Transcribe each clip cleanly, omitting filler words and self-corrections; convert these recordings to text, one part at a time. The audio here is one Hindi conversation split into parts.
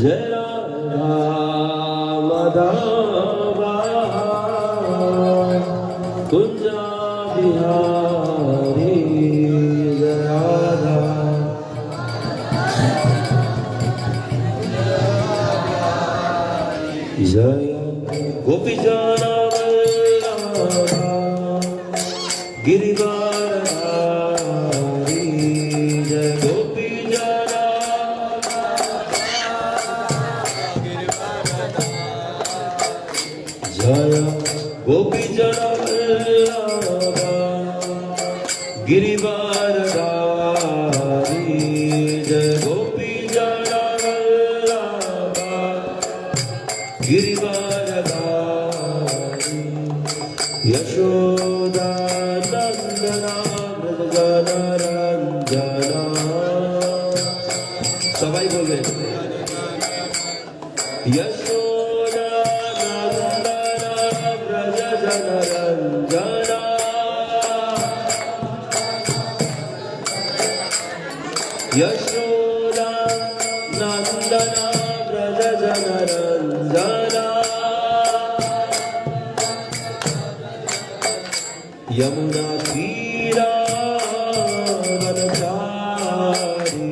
जय राधा माधवा कुंजा बिहारी जय राधा जय गोपी जना गिरिवारी जय गोपी जना जय गोपी जना गिरिवारी जय गोपी जना गिरिवारी यशोदा नंदना ब्रज रंजना सबाई बोल रहे यशोदा नंदना ब्रज रंजना यशोदा नंदना ब्रज रंजना यमुना तीरा वनचारी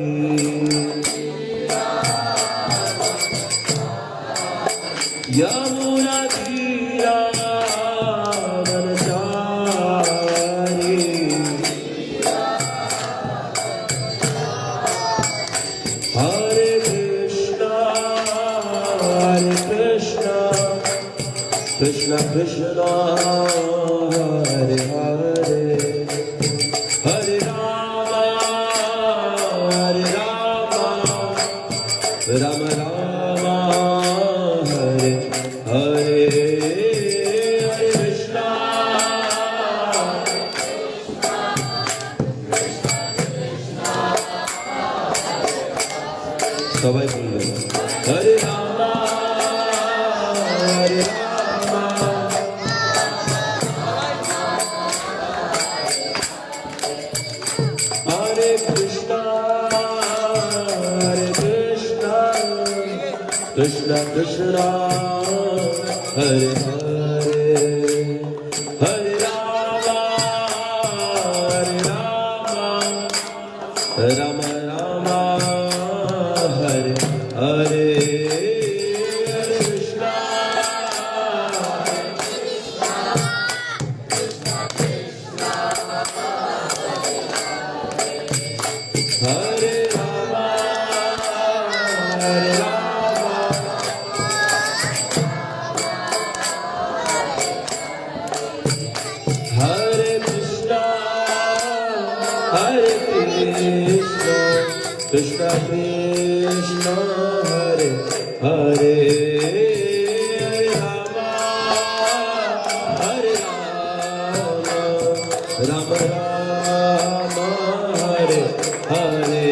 यमुना तीरा वनचारी हरे कृष्णा कृष्ण कृष्ण हरे हरे हरे राम राम राम हरे हरे हरे कृष्णा सबाई बोल रहे हरे राम हरे कृष्ण कृष्ण हरे हरे हरे राम राम राम हरे हरे हरे कृष्ण हरे राम हरे कृष्ण कृष्ण हरे हरे हरे राम राम राम हरे हरे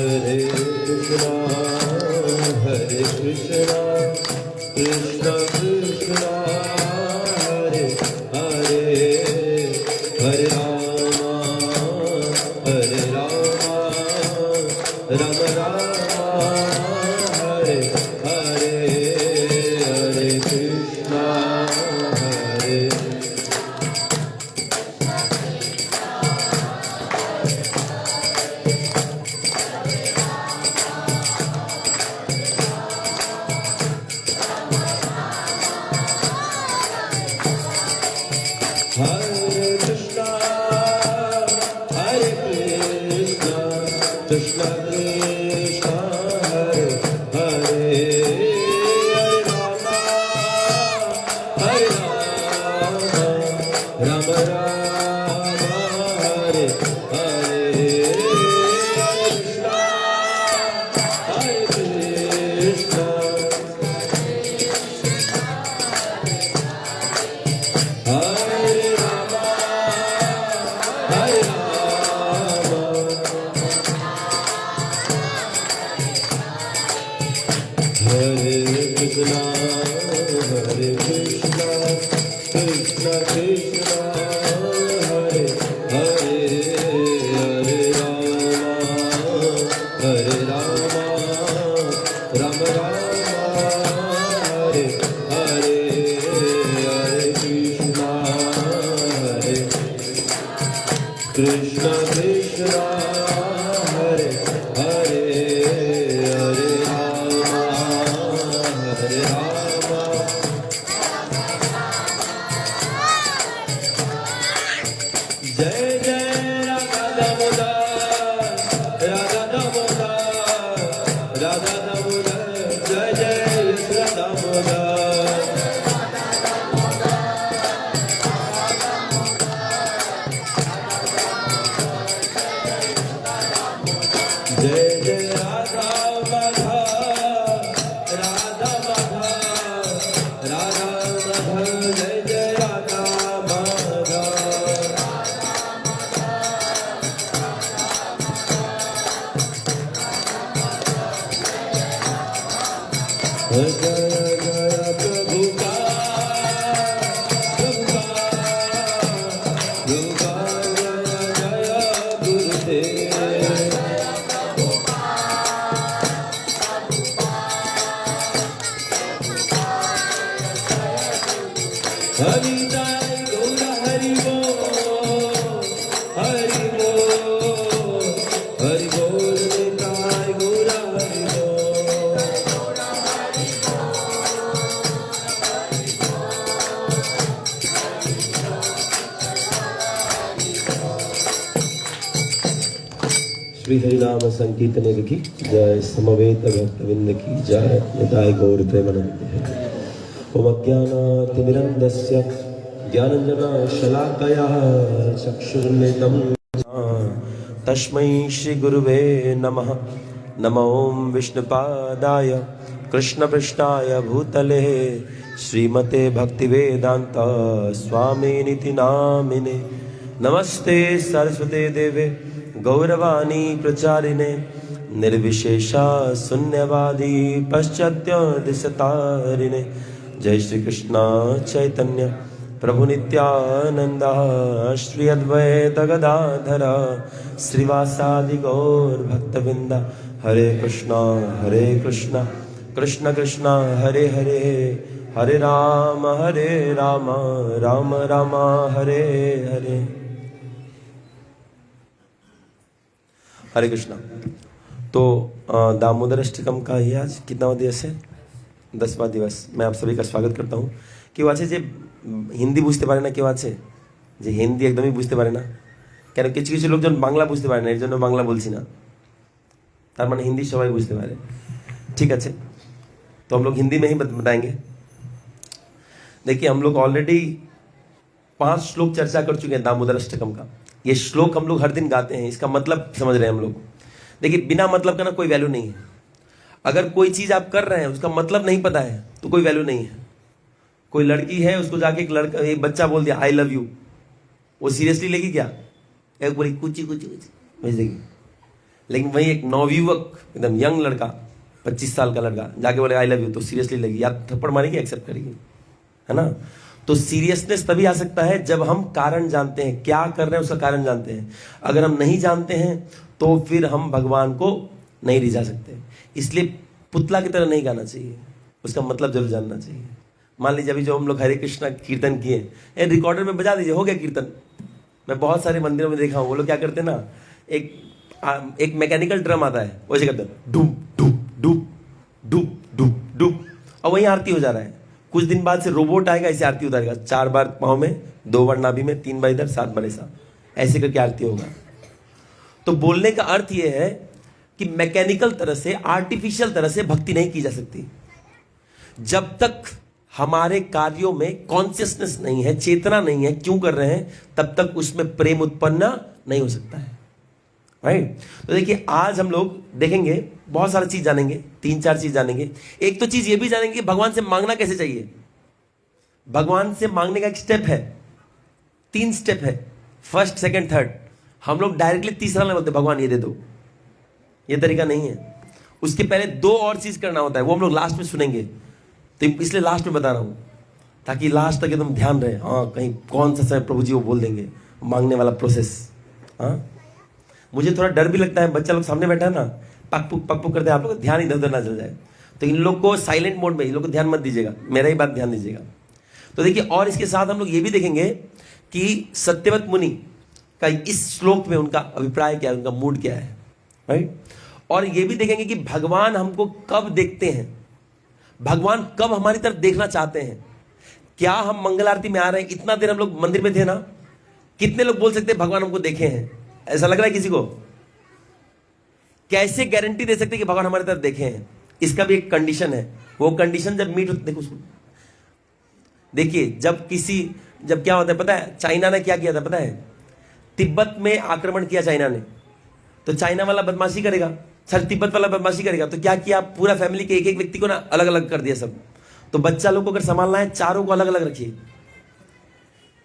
हरे हरे कृष्णा कृष्ण कृष्ण हरे हरे हरे राम राम राम हरे हरे हरे कृष्णा हरे Hare Krishna, Krishna Krishna, Hare Hare, Hare Rama, Rama Rama, Hare Hare, Hare Krishna, Hare Rama, Hare Rama. Hare Krishna, Krishna Krishna, Hare Hare, Hare Rama, Rama Rama, Hare Hare, Hare Krishna, Hare Krishna Krishna, Hare Hare, Hare Rama, Hare Rama. Jai Jai Radha Damodar, Radha Damodar, Radha Damodar, Jai Jai Radha Damodar. Jai Jai Radha Madha, Radha Madha, Radha Madha, Jai Jai Radha Madha. Jai Jai Prabhu ka, Prabhu ka, Prabhu ka, Jai Jai Gurudev. Hari Jai Gaura Hari Bol, Hari Bol, Hari Bol Jai Gaura Hari Bol. Shri हरिनाम संकीर्तन की जय, समवेत भक्तवृंद की जय, निताय गौर प्रेमानंद। ओम अज्ञानातिमिरन्दस्य ज्ञानञ्जनशलाकया चक्षुरुन्मिलितं तस्मै श्रीगुरुवे नमः। नमो ॐ विष्णुपादाय कृष्णपृष्ठाय भूतले श्रीमते भक्तिवेदान्त स्वामिनिति नामिने। नमस्ते सरस्वते देवे गौरवाणी प्रचारिणे निर्विशेषा शून्यवादी पाश्चात्य दिशतारिणे। जय श्री कृष्ण चैतन्य प्रभु नित्यानंद श्री अद्वैत गदाधर श्रीवासादि गौर भक्तवृंद। हरे कृष्णा कृष्ण कृष्ण हरे हरे, हरे राम राम राम हरे हरे। हरे कृष्णा। तो दामोदर अष्टकम का ही आज कितना दिवस है? 10वां दिवस। मैं आप सभी का स्वागत करता हूँ। কেউ আছে যে হিন্দি বুঝতে পারে না? কেউ আছে যে হিন্দি একদমই বুঝতে পারে না? কেন কিছু কিছু লোকজন বাংলা বুঝতে পারে না, এর জন্য বাংলা বলছি না। তার মানে হিন্দি সবাই বুঝতে পারে। ठीक है, तो हम लोग हिंदी में ही बताएंगे। देखिए, हम लोग ऑलरेडी 5 श्लोक चर्चा कर चुके हैं दामोदर अष्टकम का। ये श्लोक हम लोग हर दिन गाते हैं, इसका मतलब समझ रहे हैं हम लोग। देखिए, बिना मतलब का ना कोई वैल्यू नहीं है। अगर कोई चीज आप कर रहे हैं उसका मतलब नहीं पता है तो कोई वैल्यू नहीं है। कोई लड़की है, उसको जाके एक बच्चा बोल दिया आई लव यू, वो सीरियसली लेगी क्या? एक बोली कुची कुची कुची भेज देगी। लेकिन वही एक नवयुवक एकदम यंग लड़का 25 साल का लड़का जाके बोले आई लव यू तो सीरियसली लेगी, या थप्पड़ मारेगी, एक्सेप्ट करेगी, है ना? तो सीरियसनेस तभी आ सकता है जब हम कारण जानते हैं, क्या कर रहे हैं उसका कारण जानते हैं। अगर हम नहीं जानते हैं तो फिर हम भगवान को नहीं रिझा सकते। इसलिए पुतला की तरह नहीं गाना चाहिए, उसका मतलब जरूर जानना चाहिए। मान लीजिए अभी जो हम लोग हरे कृष्णा कीर्तन किए, रिकॉर्डर में बजा दीजिए, हो गया कीर्तन। मैं बहुत सारे मंदिरों में देखा हूँ, वो लोग क्या करते हैं ना, एक मैकेनिकल ड्रम आता है, वैसे करते हैं डूब डूब डूब डूब डूब डूब, और वहीं आरती हो जा रहा है। कुछ दिन बाद से रोबोट आएगा, ऐसे आरती उतारेगा, 4 बार पाँव में, 2 बार नाभि में, 3 बार इधर, 7 बार ऐसा, ऐसे करके आरती होगा। तो बोलने का अर्थ यह है कि मैकेनिकल तरह से, आर्टिफिशियल तरह से भक्ति नहीं की जा सकती। जब तक हमारे कार्यों में कॉन्शियसनेस नहीं है, चेतना नहीं है क्यों कर रहे हैं, तब तक उसमें प्रेम उत्पन्न नहीं हो सकता है, राइट? तो देखिए, आज हम लोग देखेंगे, बहुत सारा चीज जानेंगे, 3-4 चीज जानेंगे। एक तो चीज ये भी जानेंगे कि भगवान से मांगना कैसे चाहिए। भगवान से मांगने का एक स्टेप है, 3 स्टेप है, फर्स्ट, सेकंड, थर्ड। हम लोग डायरेक्टली तीसरा नहीं बोलते भगवान ये दे दो, ये तरीका नहीं है। उसके पहले 2 और चीज करना होता है, वो हम लोग लास्ट में सुनेंगे। तो इसलिए लास्ट में बता रहा हूँ, ताकि लास्ट तक एकदम ध्यान रहे। हाँ, कहीं कौन सा समय प्रभु जी वो बोल देंगे मांगने वाला प्रोसेस। हाँ, मुझे थोड़ा डर भी लगता है, बच्चा लोग सामने बैठा है ना, पक पुक करते हैं, आप लोग ध्यान इधर उधर ना चल जाए। तो इन लोग को साइलेंट मोड में, इन लोग को ध्यान मत दीजिएगा, मेरा ही बात ध्यान दीजिएगा। तो देखिए, और इसके साथ हम लोग ये भी देखेंगे कि सत्यवत मुनि का इस श्लोक में उनका अभिप्राय क्या है, उनका मूड क्या है, राइट। और ये भी देखेंगे कि भगवान हमको कब देखते हैं, भगवान कब हमारी तरफ देखना चाहते हैं। क्या हम मंगल आरती में आ रहे हैं, इतना देर हम लोग मंदिर में थे ना, कितने लोग बोल सकते हैं भगवान हमको देखे हैं? ऐसा लग रहा है किसी को? कैसे गारंटी दे सकते हैं कि भगवान हमारी तरफ देखे हैं? इसका भी एक कंडीशन है। वो कंडीशन जब मीट होती, देखिए, जब क्या होता है पता है, चाइना ने क्या किया था पता है? तिब्बत में आक्रमण किया चाइना ने, तो चाइना वाला बदमाशी करेगा, सर तिब्बत वाला बदमाशी करेगा, तो क्या किया, पूरा फैमिली के एक एक व्यक्ति को ना अलग अलग कर दिया सब। तो बच्चा लोग को अगर संभालना है, चारों को अलग अलग रखिए।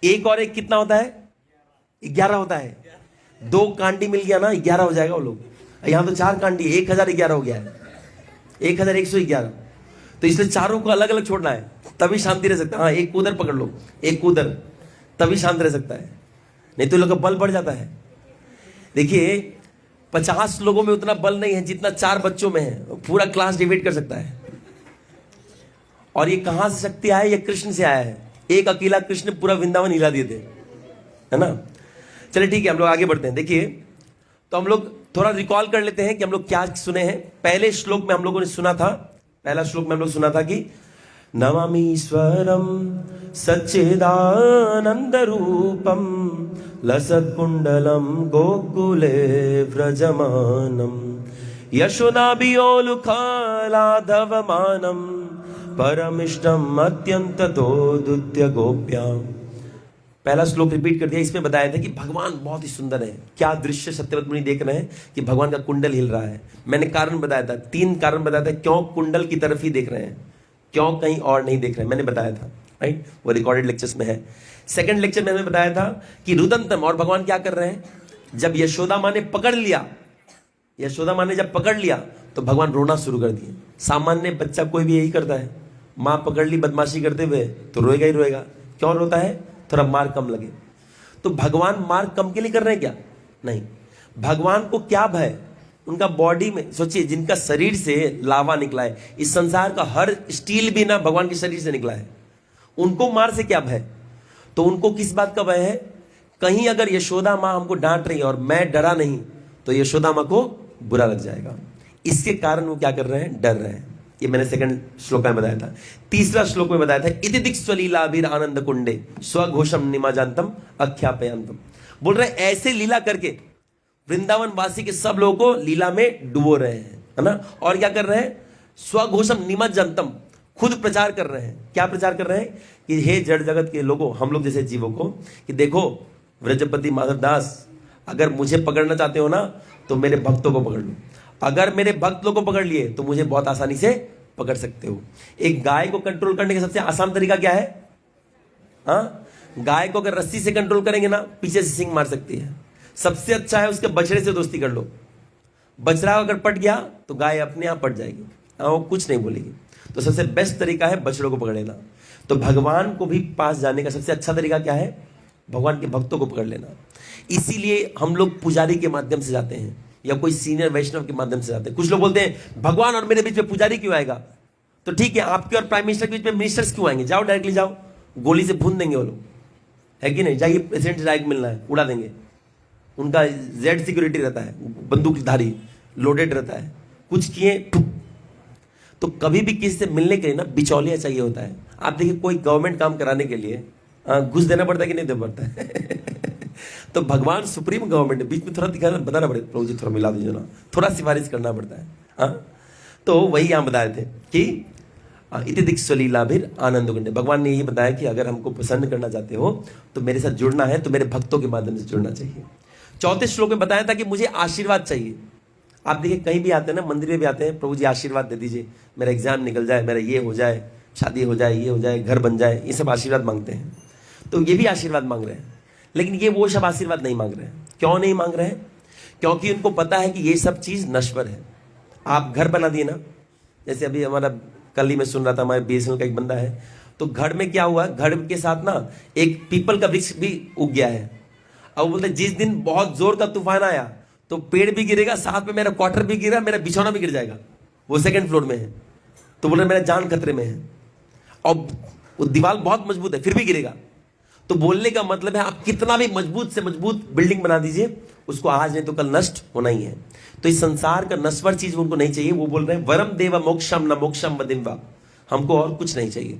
एक और एक कितना होता है? 11 होता है। 2 कांडी मिल गया ना, 11 हो जाएगा वो लोग। यहां तो 4 कांडी, 1011 हो गया है, 1111। तो इसलिए चारों को अलग अलग छोड़ना है, तभी शांति रह सकता है। हाँ, एक को उधर पकड़ लो, एक को उधर, तभी शांत रह सकता है, नहीं तो लोग का बल बढ़ जाता है। देखिए, 50 लोगों में उतना बल नहीं है जितना 4 बच्चों में है, पूरा क्लास डिवाइड कर सकता है। और ये कहां से शक्ति आया? ये कृष्ण से आया है। एक अकेला कृष्ण पूरा वृंदावन हिला दिए थे, है ना। चलिए ठीक है, हम लोग आगे बढ़ते हैं। देखिए, तो हम लोग थोड़ा रिकॉल कर लेते हैं कि हम लोग क्या सुने हैं। पहले श्लोक में हम लोगों ने सुना था, पहला श्लोक में हम लोग सुना था कि नमामीश्वरम सच्चिदानंद रूपम लसत्कुंडलम गोकुले व्रजमानम यशोदाभियोलुखालाधवमानम परमिष्टम अत्यंततो दुत्य गोप्याम। पहला श्लोक रिपीट कर दिया। इसमें बताया था कि भगवान बहुत ही सुंदर है। क्या दृश्य सत्यवत मुनि देख रहे हैं कि भगवान का कुंडल हिल रहा है। मैंने कारण बताया था, 3 कारण बताया था क्यों कुंडल की तरफ ही देख रहे हैं, क्यों कहीं और नहीं देख रहे हैं, मैंने बताया था, राइट। वो रिकॉर्डेड लेक्चर्स में है। सेकंड लेक्चर में हमें बताया था कि रुदंतम, और भगवान क्या कर रहे हैं, जब यशोदा माँ ने पकड़ लिया, यशोदा माँ ने जब पकड़ लिया तो भगवान रोना शुरू कर दिए। सामान्य बच्चा कोई भी यही करता है, माँ पकड़ ली बदमाशी करते हुए तो रोएगा ही रोएगा। क्यों रोता है? थोड़ा मार कम लगे। तो भगवान मार कम के लिए कर रहे हैं क्या? नहीं। भगवान को क्या भय? उनका बॉडी में, सोचिए, जिनका शरीर से लावा निकला है, इस संसार का हर स्टील भी ना भगवान के शरीर से निकला है, उनको मार से क्या भय? तो उनको किस बात का भय है? कहीं अगर यशोदा माँ हमको डांट रही है और मैं डरा नहीं तो यशोदा माँ को बुरा लग जाएगा। इसके कारण वो क्या कर रहे हैं? डर रहे हैं। ये मैंने सेकंड श्लोक में बताया था। तीसरा श्लोक में बताया था इति दिक्स्वलीलाभिर आनंद कुंडे स्वघोषम निमाजांतम अख्यापयंतम। बोल रहे ऐसे लीला करके वृंदावन वासी के सब लोगों को लीला में डुबो रहे हैं, है ना। और क्या कर रहे हैं? स्वघोषम निमज्जनतम, खुद प्रचार कर रहे हैं। क्या प्रचार कर रहे हैं? कि हे जड़ जगत के लोगों, हम लोग जैसे जीवों को, कि देखो व्रजपति माधव दास, अगर मुझे पकड़ना चाहते हो ना तो मेरे भक्तों को पकड़ लो। अगर मेरे भक्त लोगों को पकड़ लिए तो मुझे बहुत आसानी से पकड़ सकते हो। एक गाय को कंट्रोल करने का सबसे आसान तरीका क्या है? हाँ, गाय को अगर रस्सी से कंट्रोल करेंगे ना, पीछे से सिंग मार सकती है। सबसे अच्छा है उसके बछड़े से दोस्ती कर लो। बछड़ा अगर पट गया तो गाय अपने आप पट जाएगी, वो कुछ नहीं बोलेगी। तो सबसे बेस्ट तरीका है बछड़ों को पकड़ लेना। तो भगवान को भी पास जाने का सबसे अच्छा तरीका क्या है? भगवान के भक्तों को पकड़ लेना। इसीलिए हम लोग पुजारी के माध्यम से जाते हैं या कोई सीनियर वैष्णव के माध्यम से जाते हैं। कुछ लोग बोलते हैं भगवान और मेरे बीच में पुजारी क्यों आएगा? तो ठीक है, आपके और प्राइम मिनिस्टर के बीच में मिनिस्टर्स क्यों आएंगे? जाओ, डायरेक्टली जाओ, गोली से भून देंगे वो लोग, है कि नहीं। जाइए, प्रेसिडेंट से डायरेक्ट मिलना है, उड़ा देंगे। उनका जेड सिक्योरिटी रहता है, बंदूकधारी लोडेड रहता है, कुछ किए ठुक। तो कभी भी किसी से मिलने के लिए ना बिचौलिया चाहिए होता है। आप देखिए, कोई गवर्नमेंट काम कराने के लिए घुस देना पड़ता है कि नहीं देना पड़ता है? तो भगवान सुप्रीम गवर्नमेंट है, बीच में थोड़ा दिखाना बताना पड़ेगा, प्रभु जी थोड़ा मिला दीजिए ना, थोड़ा सिफारिश करना पड़ता है। हाँ, तो वही यहां बताए थे कि इति दिक्स्वलीलाभिर आनंद कुंडे। भगवान ने यही बताया कि अगर हमको प्रसन्न करना चाहते हो तो मेरे साथ जुड़ना है, तो मेरे भक्तों के माध्यम से जुड़ना चाहिए। चौथे श्लोक में बताया था कि मुझे आशीर्वाद चाहिए। आप देखिए, कहीं भी आते हैं ना, मंदिर में भी आते हैं, प्रभु जी आशीर्वाद दे दीजिए, मेरा एग्जाम निकल जाए, मेरा ये हो जाए, शादी हो जाए, ये हो जाए, घर बन जाए, ये सब आशीर्वाद मांगते हैं। तो ये भी आशीर्वाद मांग रहे हैं, लेकिन ये वो सब आशीर्वाद नहीं मांग रहे हैं। क्यों नहीं मांग रहे हैं? क्योंकि उनको पता है कि ये सब चीज नश्वर है। आप घर बना दिए ना, जैसे अभी हमारा कल ही मैं सुन रहा था, हमारे बीएसएनएल का एक बंदा है, तो घर में क्या हुआ, घर के साथ ना एक पीपल का वृक्ष भी उग गया है। अब वो बोलते जिस दिन बहुत जोर का तूफान आया तो पेड़ भी गिरेगा, साथ में मेरा क्वार्टर भी गिरा, मेरा बिछौना भी गिर जाएगा। वो सेकंड फ्लोर में है, तो बोल रहे मेरा जान खतरे में है, और वो दीवार बहुत मजबूत है फिर भी गिरेगा। तो बोलने का मतलब है आप कितना भी मजबूत से मजबूत बिल्डिंग बना दीजिए, उसको आज नहीं तो कल नष्ट होना ही है। तो इस संसार का नश्वर चीज उनको नहीं चाहिए। वो बोल रहे हैं वरम देव मोक्षम न मोक्षम वदिम्वा, हमको और कुछ नहीं चाहिए,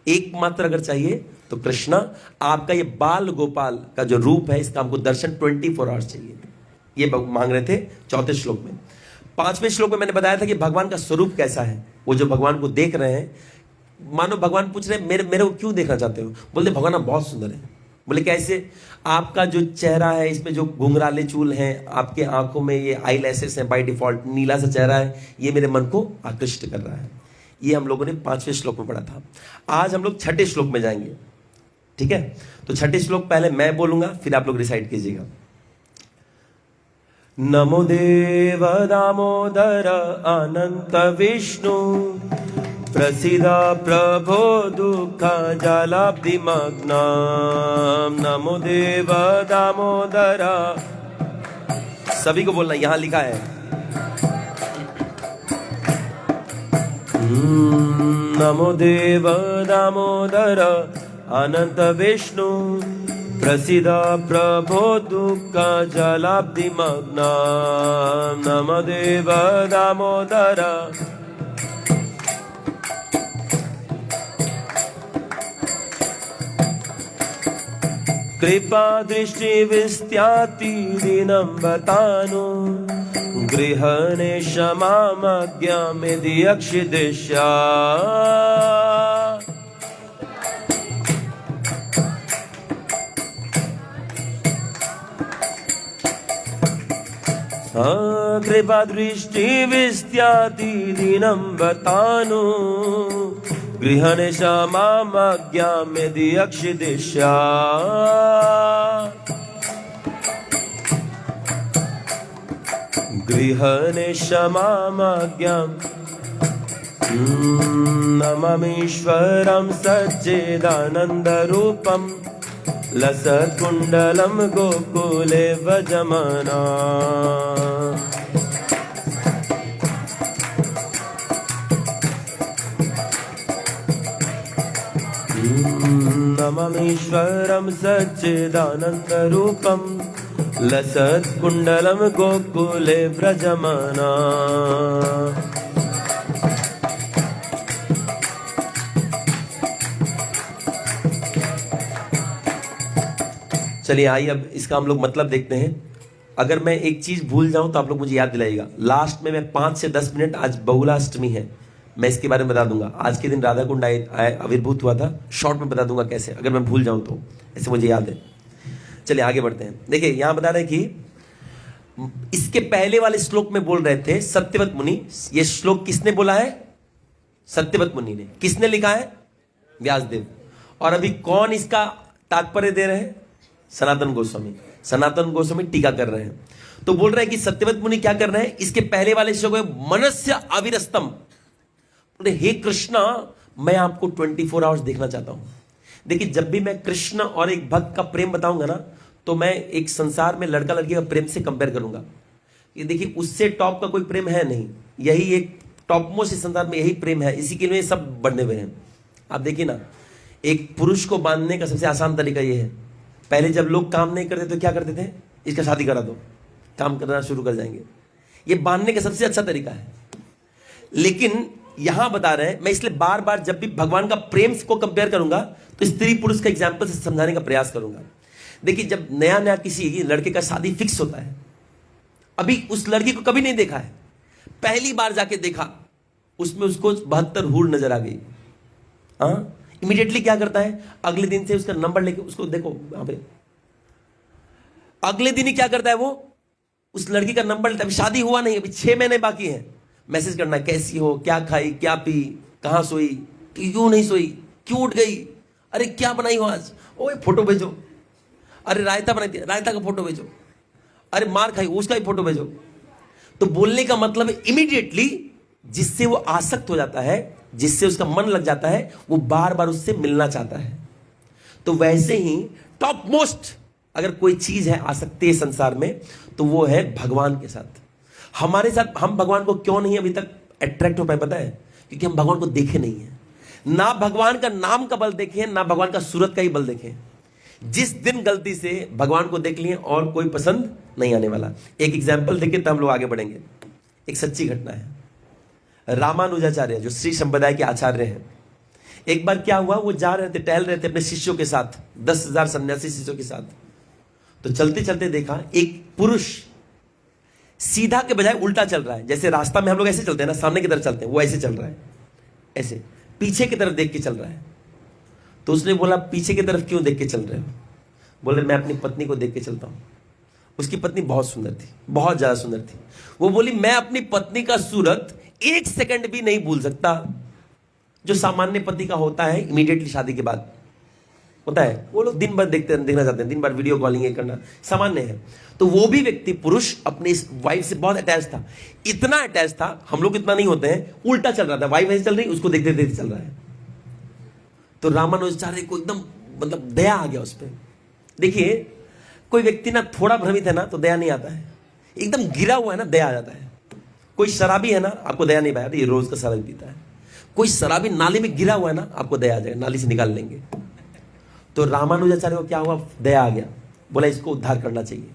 एकमात्र अगर चाहिए तो कृष्णा, आपका ये बाल गोपाल का जो रूप है इसका हमको दर्शन 24 आवर्स चाहिए। ये मांग रहे थे चौथे श्लोक में। 5वें श्लोक में मैंने बताया था कि भगवान का स्वरूप कैसा है। वो जो भगवान को देख रहे हैं, मानो भगवान पूछ रहे हैं मेरे को क्यों देखना चाहते हो? बोलते भगवान आप बहुत सुंदर है। बोले कैसे? आपका जो चेहरा है इसमें जो घुंघराले चूल हैं, आपके आंखों में ये आई लैसेस हैं, बाय डिफॉल्ट नीला सा चेहरा है, ये मेरे मन को आकृष्ट कर रहा है। ये हम लोगों ने 5वें श्लोक में पढ़ा था। आज हम लोग 6ठे श्लोक में जाएंगे, ठीक है? तो 6ठे श्लोक पहले मैं बोलूंगा, फिर आप लोग रिसाइट कीजिएगा। नमो देव दामोदर अनंत विष्णु, प्रसीद प्रभो दुःख जलाब्धिमग्ना। नमो देव दामोदर, सभी को बोलना, यहां लिखा है। नमो देव दामोदर अनंत विष्णु, प्रसीद प्रभो दुःख जलाब्धिमग्ना। नमो देव दामोदर, कृपा दृष्टि विस्त्याति दिनं बतानु, गृहणे क्षमामज्ञामिति अक्षिदिश्या। कृपा दृष्टि विस्त्याति दिनं बतानु, गृहणे क्षमामज्ञामिति अक्षिदिश्या। गृहणे क्षमामज्ञाम् नमामीश्वरं सच्चिदानन्दरूपं, लसत्कुण्डलं गोकुले व्रजमाना। नमामीश्वरं सच्चिदानन्दरूपं, लसत्कुण्डलं गोकुले व्रजमाना। चलिए आइए अब इसका हम लोग मतलब देखते हैं। अगर मैं एक चीज भूल जाऊं तो आप लोग मुझे याद दिलाइएगा। लास्ट में मैं 5 से 10 मिनट, आज बहुलाष्टमी है, मैं इसके बारे में बता दूंगा। आज के दिन राधा कुंड आविर्भूत हुआ था, शॉर्ट में बता दूंगा कैसे, अगर मैं भूल जाऊं तो, ऐसे मुझे याद है। चलिए आगे बढ़ते हैं। देखिए यहां बता रहे कि इसके पहले वाले श्लोक में बोल रहे थे सत्यवत मुनि। ये श्लोक किसने बोला है? सत्यवत मुनि ने। किसने लिखा है? व्यासदेव। और अभी कौन इसका तात्पर्य दे रहे हैं? सनातन गोस्वामी। सनातन गोस्वामी टीका कर रहे हैं। तो बोल रहे हैं कि सत्यवत मुनि क्या कर रहे हैं? इसके पहले वाले श्लोक में मनस्य अविरस्तम, बोले हे कृष्णा, मैं आपको 24 आवर्स देखना चाहता हूं। देखिए जब भी मैं कृष्ण और एक भक्त का प्रेम बताऊंगा ना, तो मैं एक संसार में लड़का लड़की का प्रेम से कंपेयर करूंगा। ये देखिए उससे टॉप का कोई प्रेम है नहीं, यही एक टॉप मोस्ट इस संसार में यही प्रेम है, इसी के लिए सब बढ़ने हुए हैं। आप देखिए ना, एक पुरुष को बांधने का सबसे आसान तरीका ये है। पहले जब लोग काम नहीं करते तो क्या करते थे? इसका शादी करा दो, काम करना शुरू कर जाएंगे। ये बांधने का सबसे अच्छा तरीका है। लेकिन यहां बता रहे हैं, मैं इसलिए बार बार जब भी भगवान का प्रेम को कंपेयर करूंगा तो स्त्री पुरुष का एग्जाम्पल से समझाने का प्रयास करूंगा। देखिए जब नया नया किसी लड़के का शादी फिक्स होता है, अभी उस लड़की को कभी नहीं देखा है, पहली बार जाके देखा, उसमें उसको 72 हूर नजर आ गई। हाँ, इमीडिएटली क्या करता है? अगले दिन से उसका नंबर लेके उसको देखो वहां पे, अगले दिन ही क्या करता है वो? उस लड़की का नंबर लेता है। अभी शादी हुआ नहीं, अभी 6 महीने बाकी है। मैसेज करना, कैसी हो, क्या खाई, क्या पी, कहां सोई, क्यों नहीं सोई, क्यों उठ गई, अरे क्या बनाई हो आज, ओए फोटो भेजो, अरे रायता बनाई थी, रायता का फोटो भेजो, अरे मार खाई उसका भी फोटो भेजो। तो बोलने का मतलब इमीडिएटली जिससे वो आसक्त हो जाता है जिससे उसका मन लग जाता है, वो बार बार उससे मिलना चाहता है। तो वैसे ही टॉप मोस्ट अगर कोई चीज है आसक्ति है संसार में, तो वो है भगवान के साथ। हमारे साथ हम भगवान को क्यों नहीं अभी तक अट्रैक्ट हो पाए पता है? क्योंकि हम भगवान को देखे नहीं है। ना भगवान का नाम का बल देखे, ना भगवान का सूरत का ही बल देखे। जिस दिन गलती से भगवान को देख लिए और कोई पसंद नहीं आने वाला। एक एग्जाम्पल देखे तो हम लोग आगे बढ़ेंगे। एक सच्ची घटना है। रामानुजाचार्य जो श्री संप्रदाय के आचार्य हैं, एक बार क्या हुआ, वो जा रहे थे, टहल रहे थे अपने शिष्यों के साथ, 10,000 सन्यासी शिष्यों के साथ। तो चलते चलते देखा एक पुरुष सीधा के बजाय उल्टा चल रहा है। जैसे रास्ता में हम लोग ऐसे चलते हैं ना, सामने की तरफ चलते हैं, वो ऐसे चल रहा है, ऐसे पीछे की तरफ देख के चल रहा है। तो उसने बोला, पीछे की तरफ क्यों देख के चल रहे हो? बोले, मैं अपनी पत्नी को देख के चलता हूं। उसकी पत्नी बहुत सुंदर थी, बहुत ज्यादा सुंदर थी। वो बोली, मैं अपनी पत्नी का सूरत 1 सेकंड भी नहीं भूल सकता, जो सामान्य पति का होता है इमीडिएटली शादी के बाद होता है। वो लोग दिन भर देखना चाहते हैं, दिन भर वीडियो कॉलिंग करना सामान्य है। तो वो भी व्यक्ति पुरुष अपनी इस वाइफ से बहुत अटैच था, इतना अटैच था, हम लोग इतना नहीं होते हैं, उल्टा चल रहा था। वाइफ ऐसे चल रही, उसको देखते देखते चल रहा है। तो रामानुजाचार्य को एकदम मतलब दया आ गया उस पर। देखिए, कोई व्यक्ति ना थोड़ा भ्रमित है ना तो दया नहीं आता है, एकदम गिरा हुआ है ना दया आ जाता है। कोई शराबी है ना, आपको दया नहीं पाया, ये रोज का शराबी पीता है। कोई शराबी नाली में गिरा हुआ है ना, आपको दया आ जाएगा, नाली से निकाल लेंगे। तो रामानुजाचार्य को क्या हुआ, दया आ गया, बोला इसको उद्धार करना चाहिए।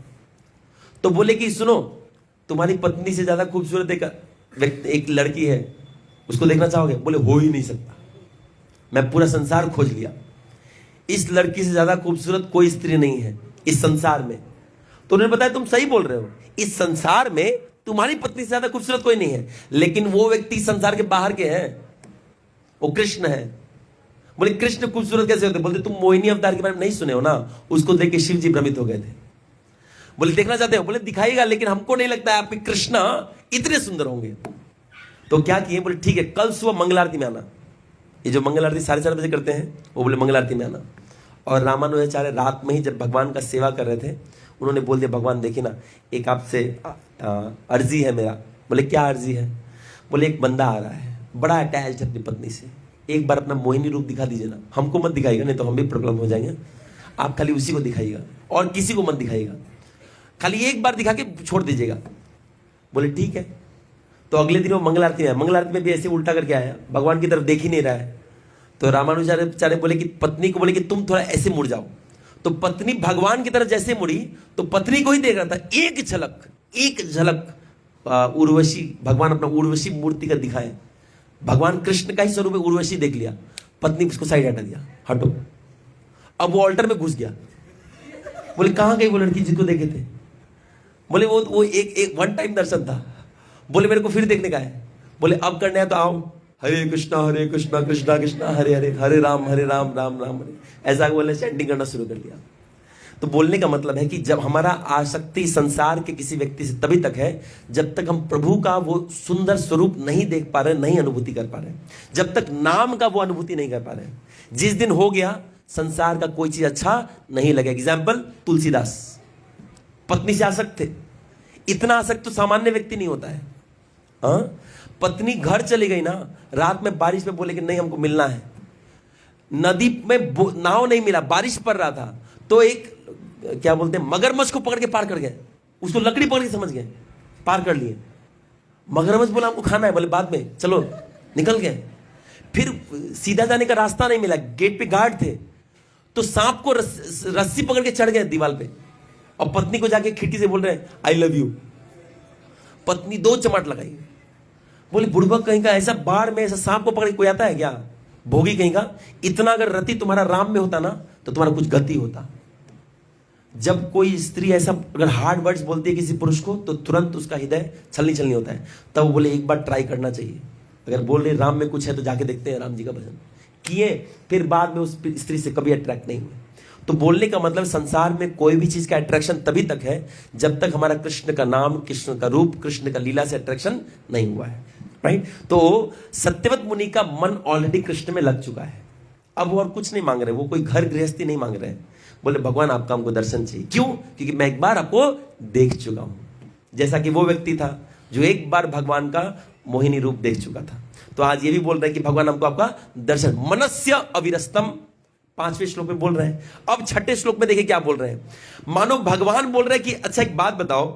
तो बोले कि सुनो, तुम्हारी पत्नी से ज्यादा खूबसूरत एक लड़की है, उसको देखना चाहोगे? बोले, हो ही नहीं सकता, मैं पूरा संसार खोज लिया, इस लड़की से ज्यादा खूबसूरत कोई स्त्री नहीं है इस संसार में। तो उन्होंने बताया, तुम सही बोल रहे हो, इस संसार में तुम्हारी पत्नी से ज्यादा खूबसूरत कोई नहीं है, लेकिन वो व्यक्ति संसार के बाहर के हैं, वो कृष्ण है। बोले, कृष्ण खूबसूरत कैसे होते? बोलते, तुम मोहिनी अवतार के बारे में नहीं सुने हो ना, उसको देख के शिव जी भ्रमित हो गए थे। बोले, देखना चाहते हो? बोले, दिखाएगा, लेकिन हमको नहीं लगता है आपके कृष्ण इतने सुंदर होंगे। तो क्या किए? बोले, ठीक है, कल सुबह मंगल आरती में आना। ये जो मंगल आरती 4:30 बजे करते हैं, वो बोले मंगल आरती में आना। और रामानुजाचार्य रात में ही जब भगवान का सेवा कर रहे थे, उन्होंने बोल दिया, भगवान देखिए ना, एक आपसे अर्जी है मेरा। बोले, क्या अर्जी है? बोले, एक बंदा आ रहा है, बड़ा अटैच है अपनी पत्नी से, एक बार अपना मोहिनी रूप दिखा दीजिए ना। हमको मत दिखाइएगा, नहीं तो हम भी प्रॉब्लम हो जाएंगे। आप खाली उसी को दिखाइएगा और किसी को मत दिखाइएगा, खाली एक बार दिखा के छोड़ दीजिएगा। बोले, ठीक है। तो अगले दिन वो मंगल आरती में आया, मंगल आरती में भी ऐसे उल्टा करके आया, भगवान की तरफ देख ही नहीं रहा है। तो रामानुजाचार्य बोले कि पत्नी को बोले कि तुम थोड़ा ऐसे मुड़ जाओ। तो पत्नी भगवान की तरफ जैसे मुड़ी, तो पत्नी को ही देख रहा था। एक झलक उर्वशी, भगवान अपना उर्वशी मूर्ति का दिखाए, भगवान कृष्ण का ही स्वरूप उर्वशी देख लिया। पत्नी उसको साइड हटा दिया, हटो। अब वो ऑल्टर में घुस गया। बोले, कहां गई वो लड़की जिसको देखे थे? बोले, वो एक वन टाइम दर्शन था। बोले, मेरे को फिर देखने का है। बोले, अब करने है तो आओ, हरे कृष्णा कृष्णा कृष्णा हरे हरे, हरे राम राम राम हरे, ऐसा बोले चैंटिंग करना शुरू कर दिया। तो बोलने का मतलब है कि जब हमारा आसक्ति संसार के किसी व्यक्ति से तभी तक है जब तक हम प्रभु का वो सुंदर स्वरूप नहीं देख पा रहे, नहीं अनुभूति कर पा रहे, जब तक नाम का वो अनुभूति नहीं कर पा रहे। जिस दिन हो गया, संसार का कोई चीज अच्छा नहीं लगे। एग्जाम्पल, तुलसीदास पत्नी से आसक्त थे, इतना आसक्त तो सामान्य व्यक्ति नहीं होता है। हाँ, पत्नी घर चली गई ना, रात में बारिश में बोले कि नहीं हमको मिलना है। नदी में नाव नहीं मिला, बारिश पड़ रहा था, तो एक क्या बोलते हैं मगरमच्छ को पकड़ के पार कर गए, उसको लकड़ी पकड़ के समझ गए, पार कर लिए। मगरमच्छ बोला हमको खाना है, बोले बाद में, चलो निकल गए। फिर सीधा जाने का रास्ता नहीं मिला, गेट पे गार्ड थे, तो सांप को रस्सी पकड़ के चढ़ गए दीवार पे, और पत्नी को जाके खिड़की से बोल रहे हैं आई लव यू। पत्नी 2 चमाट लगाई। बोले, बुड़बक कहीं का, ऐसा बाढ़ में ऐसा सांप को पकड़ के कोई आता है क्या? भोगी कहीं का। इतना अगर रति तुम्हारा राम में होता ना, तो तुम्हारा कुछ गति होता। जब कोई स्त्री ऐसा अगर हार्ड वर्ड्स बोलती है किसी पुरुष को, तो तुरंत उसका हृदय छलनी होता है। तब बोले, एक बार ट्राई करना चाहिए, अगर बोल रहे राम में कुछ है तो जाके देखते हैं राम जी का भजन किए। फिर बाद में उस स्त्री से कभी अट्रैक्ट नहीं हुए। तो बोलने का मतलब, संसार में कोई भी चीज का अट्रैक्शन तभी तक है जब तक हमारा कृष्ण का नाम, कृष्ण का रूप, कृष्ण का लीला से अट्रैक्शन नहीं हुआ है। राइट? तो सत्यवत मुनि का मन ऑलरेडी कृष्ण में लग चुका है, अब वो और कुछ नहीं मांग रहे, वो कोई घर गृहस्थी नहीं मांग रहे। बोले, भगवान आपका हमको दर्शन चाहिए। क्यों? क्योंकि मैं एक बार आपको देख चुका हूं, जैसा कि वो व्यक्ति था जो एक बार भगवान का मोहिनी रूप देख चुका था। तो आज ये भी बोल रहे हैं कि भगवान हमको आपका दर्शन, मनस्य अविरस्तम 5वें श्लोक में बोल रहे हैं। अब 6ठे श्लोक में देखिए क्या बोल रहे हैं। मानो भगवान बोल रहे हैं कि अच्छा एक बात बताओ,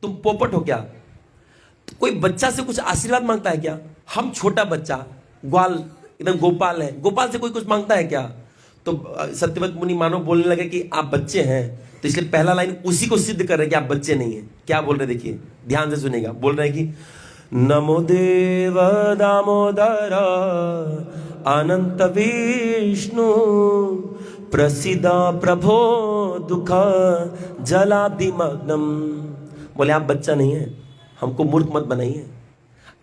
तुम पोपट हो क्या? तो कोई बच्चा से कुछ आशीर्वाद मांगता है क्या? हम छोटा बच्चा ग्वाल एकदम गोपाल है, गोपाल से कोई कुछ मांगता है क्या? तो सत्यव्रत मुनि मानो बोलने लगे कि आप बच्चे हैं, तो इसलिए पहला लाइन उसी को सिद्ध कर रहे हैं कि आप बच्चे नहीं हैं। क्या बोल रहे देखिए, ध्यान से सुनेगा। बोल रहे हैं कि नमो देव दामोदर अनंत विष्णु प्रसीद प्रभो दुख जलादिमग्नम। बोले आप बच्चा नहीं है, हमको मूर्ख मत बनाइए।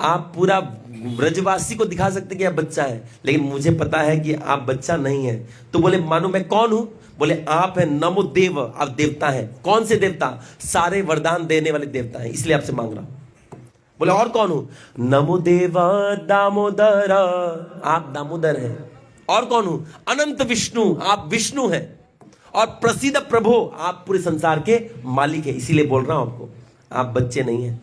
आप पूरा ब्रजवासी को दिखा सकते कि आप बच्चा है, लेकिन मुझे पता है कि आप बच्चा नहीं है। तो बोले मानो मैं कौन हूं? बोले आप है नमो देव, आप देवता हैं। कौन से देवता? सारे वरदान देने वाले देवता हैं, इसलिए आपसे मांग रहा हूं। बोले और कौन हूं? नमो देव दामोदर, आप दामोदर हैं। और कौन हूं? अनंत विष्णु, आप विष्णु हैं। और प्रसिद्ध प्रभु, आप पूरे संसार के मालिक हैं, इसीलिए बोल रहा हूं आपको, आप बच्चे नहीं हैं।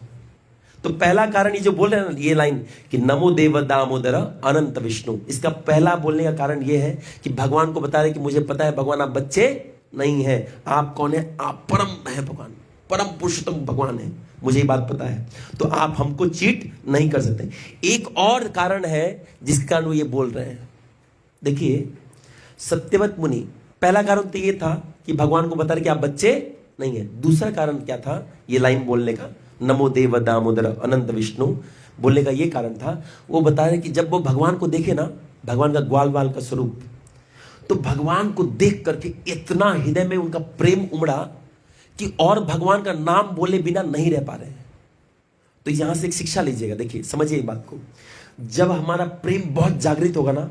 तो पहला कारण ये जो बोल रहे हैं ना, ये लाइन कि नमो देव दामोदर अनंत विष्णु, इसका पहला बोलने का कारण ये है कि भगवान को बता रहे कि मुझे पता है भगवान आप बच्चे नहीं है। आप कौन है? आप परम है भगवान, परम पुरुषोत्तम भगवान है, मुझे ये बात पता है। तो आप हमको चीट नहीं कर सकते। एक और कारण है जिसके कारण वो ये बोल रहे हैं। देखिए सत्यव्रत मुनि, पहला कारण तो ये था कि भगवान को बता रहे कि आप बच्चे नहीं है। दूसरा कारण क्या था ये लाइन बोलने का, नमो देव दामोदर अनंत विष्णु बोलने का ये कारण था, वो बता रहे कि जब वो भगवान को देखे ना, भगवान का ग्वाल बाल का स्वरूप, तो भगवान को देख करके इतना हृदय में उनका प्रेम उमड़ा कि और भगवान का नाम बोले बिना नहीं रह पा रहे हैं। तो यहां से एक शिक्षा लीजिएगा, देखिए समझिए बात को। जब हमारा प्रेम बहुत जागृत होगा ना,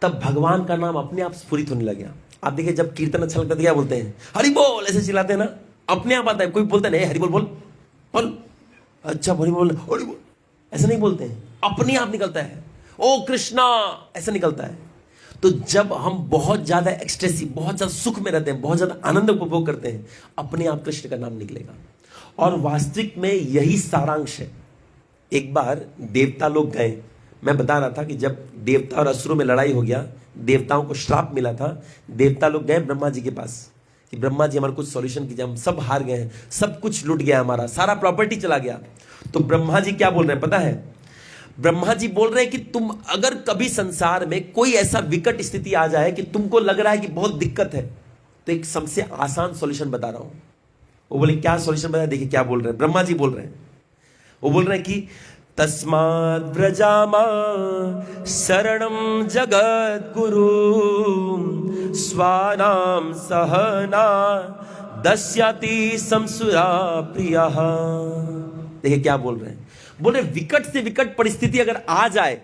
तब भगवान का नाम अपने आप स्फुरित होने लगेगा। आप देखिए जब कीर्तन अच्छा लगता है क्या बोलते हैं? हरि बोल, ऐसे चिल्लाते हैं ना, अपने आप आता है। कोई बोलता नहीं हरि बोल बोल बोल, अच्छा हरि बोल हरि बोल, ऐसा नहीं बोलते हैं, अपने आप निकलता है। ओ कृष्णा, ऐसा निकलता है। तो जब हम बहुत ज्यादा एक्सटेसिव, बहुत ज्यादा सुख में रहते हैं, बहुत ज्यादा आनंद उपभोग करते हैं, अपने आप कृष्ण का नाम निकलेगा। और वास्तविक में यही सारांश है। एक बार देवता लोग गए, मैं बता रहा था कि जब देवता और असुरों में लड़ाई हो गया, देवताओं को श्राप मिला था, देवता लोग गए ब्रह्मा जी के पास कि ब्रह्मा जी हमारा कुछ सॉल्यूशन कीजिए, हम सब हार गए हैं, सब कुछ लूट गया, हमारा सारा प्रॉपर्टी चला गया। तो ब्रह्मा जी क्या बोल रहे हैं पता है? ब्रह्मा जी बोल रहे हैं कि तुम अगर कभी संसार में कोई ऐसा विकट स्थिति आ जाए कि तुमको लग रहा है कि बहुत दिक्कत है, तो एक सबसे आसान सॉल्यूशन बता रहा हूं। वो बोले क्या सॉल्यूशन बताया? देखिए क्या बोल रहे हैं, ब्रह्मा जी बोल रहे हैं। वो बोल रहे हैं कि तस्माद् व्रजामा शरणं जगद्गुरु स्वानाम सहना दस्यति संसुरा प्रियः। देखिए क्या बोल रहे हैं, बोल रहे विकट से विकट परिस्थिति अगर आ जाए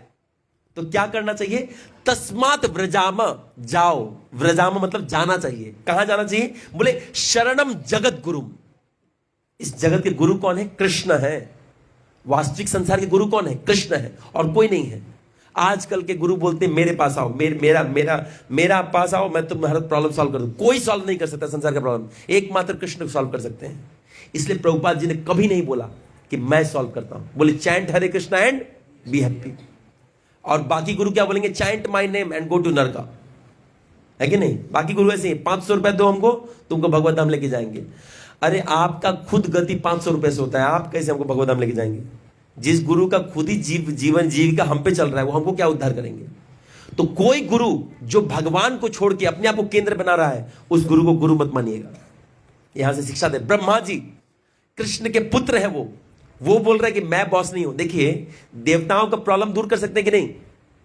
तो क्या करना चाहिए? तस्मात् व्रजामा, जाओ। व्रजामा मतलब जाना चाहिए। कहां जाना चाहिए? बोले शरणम जगत गुरु। इस जगत के गुरु कौन है? कृष्ण है। वास्तविक संसार के गुरु कौन है? कृष्ण है, और कोई नहीं है। आजकल के गुरु बोलते हैं मेरे पास आओ, मेरा पास आओ, मैं तुम्हारा प्रॉब्लम सॉल्व कर दूं। कोई सॉल्व नहीं कर सकता संसार का प्रॉब्लम, एकमात्र कृष्ण सॉल्व कर सकते हैं। इसलिए प्रभुपाद जी ने कभी नहीं बोला कि मैं सॉल्व करता हूं, बोले chant Hare Krishna and be happy. और बाकी गुरु क्या बोलेंगे? Chant my name and go to naraka, है कि नहीं? बाकी गुरु ऐसे 500 रुपए दो हमको, तुमको भगवत धाम लेके जाएंगे। अरे आपका खुद गति 500 रुपए से होता है, आप कैसे हमको भगवत धाम लेके जाएंगे? जिस गुरु का खुद ही जीवन जीविका हम पे चल रहा है, वो हमको क्या उद्धार करेंगे? तो कोई गुरु जो भगवान को छोड़ के अपने आप को केंद्र बना रहा है, उस गुरु को गुरु मत मानिएगा। यहां से शिक्षा दे। ब्रह्मा जी कृष्ण के पुत्र है, वो बोल रहे हैं कि मैं बॉस नहीं हूं। देखिए देवताओं का प्रॉब्लम दूर कर सकते हैं कि नहीं?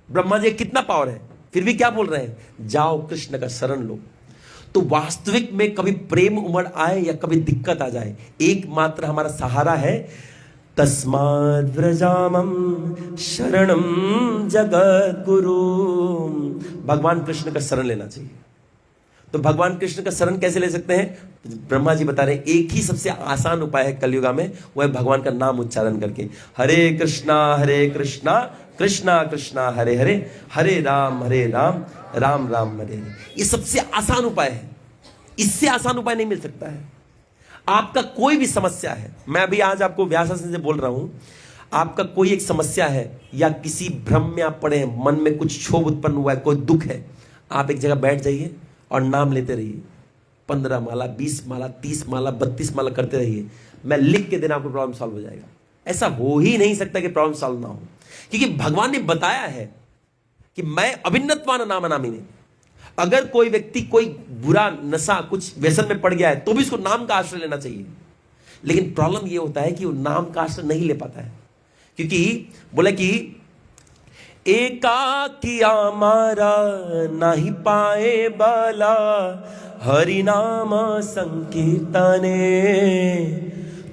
ब्रह्मा जी कितना पावर है, फिर भी क्या बोल रहे हैं? जाओ कृष्ण का शरण लो। तो वास्तविक में कभी प्रेम उमड़ आए या कभी दिक्कत आ जाए, एकमात्र हमारा सहारा है तस्माद् व्रजामं शरणं जगद्गुरु। भगवान कृष्ण का शरण लेना चाहिए। तो भगवान कृष्ण का शरण कैसे ले सकते हैं? ब्रह्मा जी बता रहे हैं एक ही सबसे आसान उपाय है कलयुगा में, वो है भगवान का नाम उच्चारण करके, हरे कृष्णा कृष्णा कृष्णा हरे हरे, हरे राम राम राम हरे हरे। ये सबसे आसान उपाय है, इससे आसान उपाय नहीं मिल सकता है। आपका कोई भी समस्या है, मैं अभी आज आपको व्यासासन से बोल रहा हूं, आपका कोई एक समस्या है या किसी भ्रम में आप पड़े हैं, मन में कुछ क्षोभ उत्पन्न हुआ है, कोई दुख है, आप एक जगह बैठ जाइए और नाम लेते रहिए। 15 माला, 20 माला, 30 माला, 32 माला करते रहिए। मैं लिख के देना, आपको प्रॉब्लम सॉल्व हो जाएगा। ऐसा हो ही नहीं सकता कि प्रॉब्लम सॉल्व ना हो, क्योंकि भगवान ने बताया है कि मैं अभिन्नत्वान नाम नामिने। अगर कोई व्यक्ति कोई बुरा नशा कुछ व्यसन में पड़ गया है तो भी उसको नाम का आश्रय लेना चाहिए। लेकिन प्रॉब्लम यह होता है कि वो नाम का आश्रय नहीं ले पाता है, क्योंकि बोले कि एकाकिया मारा नहीं पाए बाला, हरि नाम संकीर्तने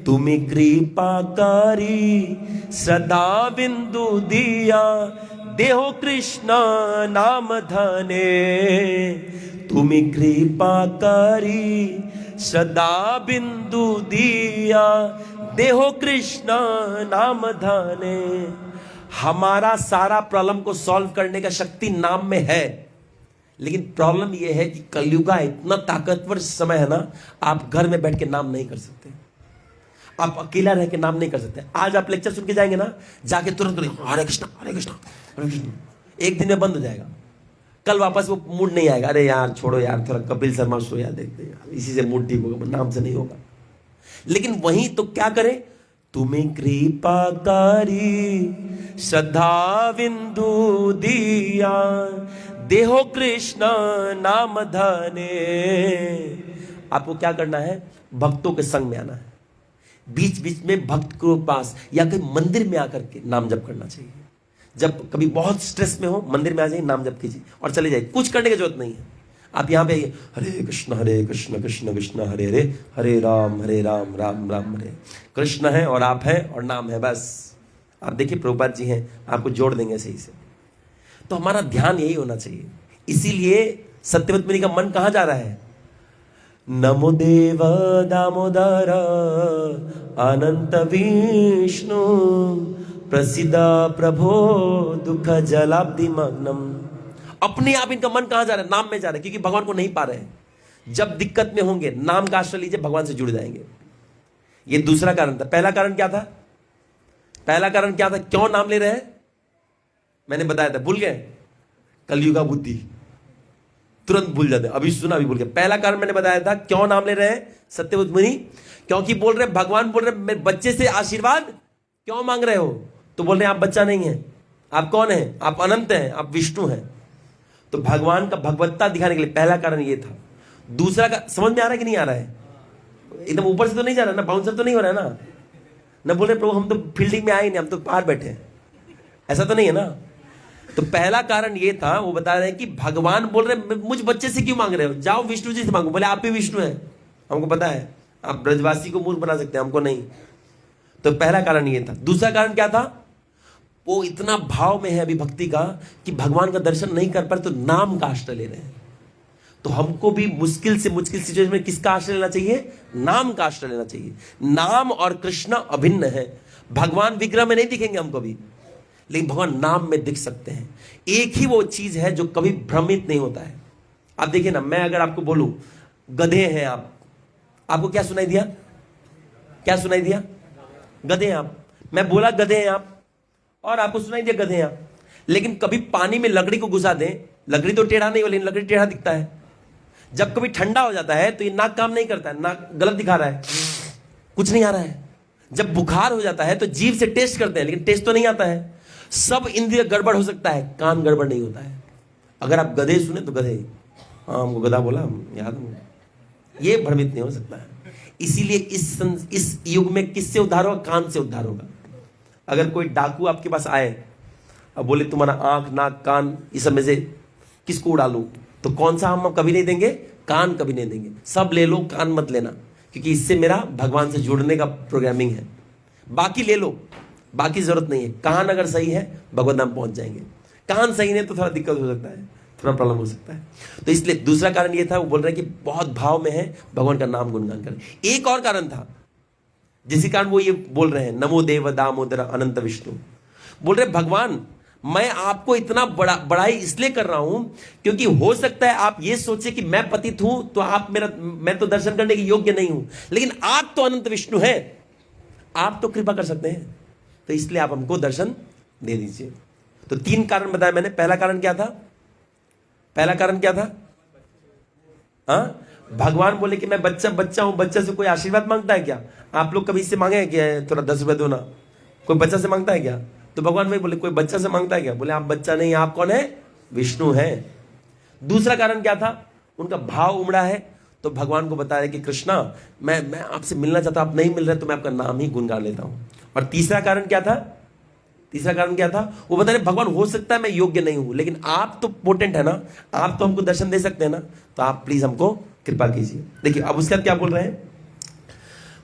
तुम्हें कृपा करी सदा बिंदु दिया, देहो कृष्ण नाम धने तुम्हें कृपा करी सदा बिंदु दिया, देहो कृष्ण नाम धने। हमारा सारा प्रॉब्लम को सॉल्व करने का शक्ति नाम में है, लेकिन प्रॉब्लम यह है कि कलयुग इतना ताकतवर समय है ना, आप घर में बैठ के नाम नहीं कर सकते, आप अकेला रह के नाम नहीं कर सकते। आज आप लेक्चर सुन के जाएंगे ना, जाके तुरंत हरे कृष्णा हरे कृष्णा हरे कृष्णा, एक दिन में बंद हो जाएगा। कल वापस वो मूड नहीं आएगा, अरे यार छोड़ो यार, थोड़ा कपिल शर्मा शो यार देखते यार, इसी से मूड ठीक होगा, नाम से नहीं होगा। लेकिन वहीं तो क्या करें, तुम्हें कृपा करी श्रद्धा बिंदु दिया, देहो कृष्ण नाम धने। आपको क्या करना है, भक्तों के संग में आना है, बीच बीच में भक्त के पास या कहीं मंदिर में आकर के नाम जप करना चाहिए। जब कभी बहुत स्ट्रेस में हो, मंदिर में आ जाइए, नाम जप कीजिए और चले जाइए, कुछ करने की जरूरत नहीं है। आप यहां पे आइए, हरे कृष्ण कृष्ण कृष्ण हरे हरे, हरे राम राम राम हरे। कृष्ण है और आप हैं और नाम है, बस। आप देखिए प्रभुपाद जी हैं, आपको जोड़ देंगे सही से। तो हमारा ध्यान यही होना चाहिए। इसीलिए सत्यवती मुनि का मन कहां जा रहा है, नमो देव दामोदर अनंत विष्णु प्रसिद्ध प्रभो दुख जलाब्धि मग्नम। अपने आप इनका मन कहां जा रहा है, नाम में जा रहा है, क्योंकि भगवान को नहीं पा रहे हैं। जब दिक्कत में होंगे नाम का आश्रय लीजिए, भगवान से जुड़ जाएंगे। ये दूसरा कारण था। पहला कारण क्या था, पहला कारण क्या था, क्यों नाम ले रहे हैं, मैंने बताया था, भूल गए, कलयुगा बुद्धि, तुरंत भूल जाते, अभी सुना अभी भूल गए। पहला कारण मैंने बताया था, क्यों नाम ले रहे हैं सत्यवती मुनि, क्योंकि बोल रहे भगवान बोल रहे मेरे बच्चे से आशीर्वाद क्यों मांग रहे हो, तो बोल रहे आप बच्चा नहीं है, आप कौन है, आप अनंत हैं, आप विष्णु हैं। तो भगवान का भगवत्ता दिखाने के लिए पहला कारण ये था। दूसरा का समझ में आ रहा है कि नहीं आ रहा है, एकदम ऊपर से तो नहीं जा रहा ना, बाउंसर तो नहीं हो रहा है ना बोल रहे प्रभु हम तो फील्डिंग में आए नहीं, हम तो बाहर बैठे हैं, ऐसा तो नहीं है ना। तो पहला कारण ये था, वो बता रहे हैं कि भगवान बोल रहे मुझ बच्चे से क्यों मांग रहे हो, जाओ विष्णु जी से मांगो। बोले आप भी विष्णु हैं, हमको पता है, आप ब्रजवासी को मूर्ख बना सकते हैं, हमको नहीं। तो पहला कारण ये था। दूसरा कारण क्या था, वो इतना भाव में है अभी भक्ति का कि भगवान का दर्शन नहीं कर पाए तो नाम का आश्रय ले रहे हैं। तो हमको भी मुश्किल से मुश्किल सिचुएशन में किसका आश्रय लेना चाहिए, नाम का आश्रय लेना चाहिए। नाम और कृष्ण अभिन्न है, भगवान विग्रह में नहीं दिखेंगे हमको भी, लेकिन भगवान नाम में दिख सकते हैं। एक ही वो चीज है जो कभी भ्रमित नहीं होता है। आप देखिए ना, मैं अगर आपको बोलूं गधे हैं आप, आपको क्या सुनाई दिया, क्या सुनाई दिया, गधे हैं आप। मैं बोला गधे हैं आप और आपको सुनाई दिया गधे हैं आप। लेकिन कभी पानी में लकड़ी को घुसा दें, लकड़ी तो टेढ़ा नहीं हो, लेकिन लकड़ी टेढ़ा दिखता है। जब कभी ठंडा हो जाता है तो ये नाक काम नहीं करता है, नाक गलत दिखा रहा है, कुछ नहीं आ रहा है। जब बुखार हो जाता है तो जीभ से टेस्ट करते हैं, लेकिन टेस्ट तो नहीं आता है। सब इंद्रिय गड़बड़ हो सकता है, कान गड़बड़ नहीं होता है। अगर आप गधे सुने तो गधे, हाँ हमको गधा बोला, हम याद, ये भ्रमित नहीं हो सकता है। इसीलिए इस युग में किससे उद्धार होगा, कान से उद्धार होगा। अगर कोई डाकू आपके पास आए और बोले तुम्हारा आंख नाक कान इस सब में से किसको उड़ा लूं, तो कौन सा हम कभी नहीं देंगे, कान कभी नहीं देंगे। सब ले लो, कान मत लेना, क्योंकि इससे मेरा भगवान से जुड़ने का प्रोग्रामिंग है। बाकी ले लो, बाकी जरूरत नहीं है। कान अगर सही है भगवत धाम पहुंच जाएंगे, कान सही नहीं तो थोड़ा दिक्कत हो सकता है, थोड़ा प्रॉब्लम हो सकता है। तो इसलिए दूसरा कारण ये था, वो बोल रहे हैं कि बहुत भाव में है, भगवान का नाम गुणगान करें। एक और कारण था जिसी कारण वो ये बोल रहे हैं, नमो देव दामोदर अनंत विष्णु। बोल रहे भगवान मैं आपको इतना बड़ाई इसलिए कर रहा हूं क्योंकि हो सकता है आप ये सोचे कि मैं पतित हूं तो आप मैं तो दर्शन करने के योग्य नहीं हूं, लेकिन आप तो अनंत विष्णु हैं, आप तो कृपा कर सकते हैं। तो इसलिए आप हमको दर्शन दे दीजिए। तो 3 कारण बताया मैंने। पहला कारण क्या था? पहला कारण क्या था? हाँ, भगवान बोले कि मैं बच्चा बच्चा हूं। बच्चा से कोई आशीर्वाद मांगता है क्या? आप लोग कभी इससे मांगे हैं कि थोड़ा 10 रुपए दो ना? कोई बच्चा से मांगता है क्या? तो भगवान वही बोले कोई बच्चा से मांगता है क्या? बोले आप बच्चा नहीं, आप कौन है? विष्णु है। दूसरा कारण क्या था? उनका भाव उमड़ा है, तो भगवान को बता रहे कि कृष्णा मैं आपसे मिलना चाहता, आप नहीं मिल रहे तो मैं आपका नाम ही गुनगान लेता हूं। और तीसरा कारण क्या था? तीसरा कारण क्या था? वो बता रहे भगवान हो सकता है मैं योग्य नहीं हूं, लेकिन आप तो पोटेंट है ना, आप तो हमको दर्शन दे सकते हैं ना, तो आप प्लीज हमको कृपा कीजिए। देखिए अब उसके बाद क्या बोल रहे हैं?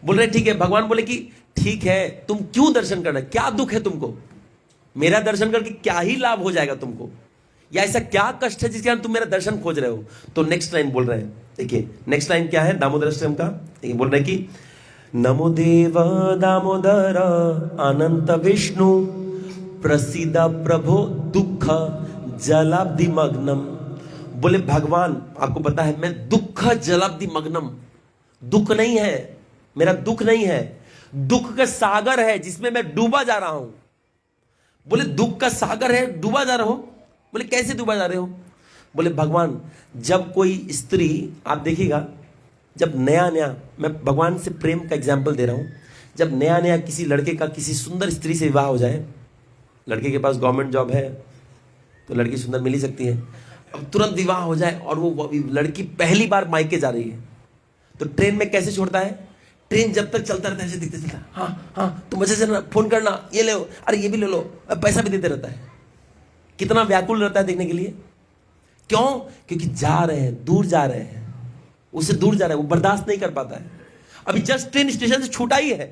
बोल रहे ठीक है, भगवान बोले कि ठीक है, तुम क्यों दर्शन करना, क्या दुख है तुमको? मेरा दर्शन करके क्या ही लाभ हो जाएगा तुमको, या ऐसा क्या कष्ट है जिसके कारण तुम मेरा दर्शन खोज रहे हो? तो नेक्स्ट लाइन बोल रहे हैं, देखिए नेक्स्ट लाइन क्या है दामोदर अष्टकम का। देखिए बोल रहे हैं कि नमो देव दामोदर अनंत विष्णु प्रसीद प्रभो दुख जलाब्धि मग्नम। बोले भगवान आपको पता है मैं दुख जलाब्धि मग्नम, दुख नहीं है मेरा, दुख नहीं है, दुख का सागर है जिसमें मैं डूबा जा रहा हूं। बोले दुख का सागर है, डूबा जा रहा हूं? बोले कैसे डूबा जा रहे हो? बोले भगवान जब कोई स्त्री, आप देखिएगा जब नया नया, मैं भगवान से प्रेम का एग्जाम्पल दे रहा हूं, जब नया नया किसी लड़के का किसी सुंदर स्त्री से विवाह हो जाए, लड़के के पास गवर्नमेंट जॉब है तो लड़की सुंदर मिल ही सकती है, अब तुरंत विवाह हो जाए और वो लड़की पहली बार मायके जा रही है, तो ट्रेन में कैसे छोड़ता है? ट्रेन जब तक चलता रहता है ऐसे दिखते चलता, हाँ हाँ तुम अच्छे से फोन करना, ये ले लो, अरे ये भी ले लो, पैसा भी देते रहता है। कितना व्याकुल रहता है देखने के लिए। क्यों? क्योंकि जा रहे हैं, दूर जा रहे हैं, उससे दूर जा रहे हैं, वो बर्दाश्त नहीं कर पाता है। अभी जस्ट ट्रेन स्टेशन से छूटा ही है,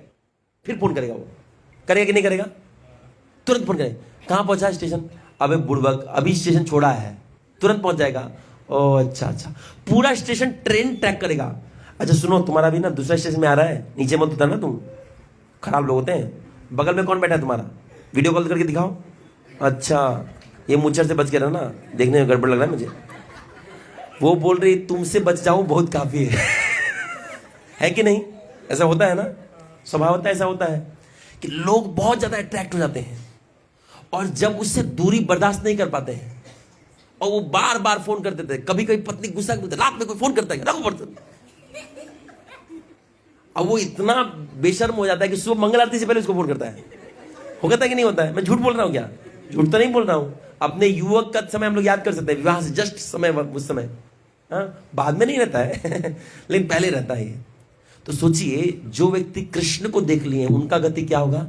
फिर फोन करेगा, वो करेगा कि नहीं करेगा? तुरंत फोन करेगा, कहां पहुंचा स्टेशन? अबे बुड़बक अभी स्टेशन छोड़ा है, तुरंत पहुंच जाएगा। ओ अच्छा, पूरा स्टेशन ट्रेन ट्रैक करेगा। अच्छा सुनो, तुम्हारा भी ना दूसरा स्टेशन में आ रहा है, नीचे मत उतरना, तुम खराब लोग होते हैं। बगल में कौन बैठा है तुम्हारा? वीडियो कॉल करके दिखाओ। अच्छा ये मुच्छर से बच के रहना, देखने में गड़बड़ लग रहा है मुझे। वो बोल रही तुमसे बच जाऊं बहुत काफी है कि नहीं? ऐसा होता है ना, स्वभाव होता है, ऐसा होता है कि लोग बहुत ज्यादा अट्रैक्ट हो जाते हैं और जब उससे दूरी बर्दाश्त नहीं कर पाते हैं और वो बार बार फोन करते थे। कभी कभी पत्नी गुस्सा करती, रात में कोई फोन करता है, रखो बर्तन। अब वो इतना बेशर्म हो जाता है कि सुबह मंगल आरती से पहले उसको फोन करता है। होता है कि नहीं होता है? मैं झूठ बोल रहा हूं क्या? झूठ तो नहीं बोल रहा हूं। अपने युवक का समय हम लोग याद कर सकते हैं, विवाह से जस्ट समय, उस समय, हाँ बाद में नहीं रहता है लेकिन पहले रहता है। तो सोचिए जो व्यक्ति कृष्ण को देख लिए उनका गति क्या होगा।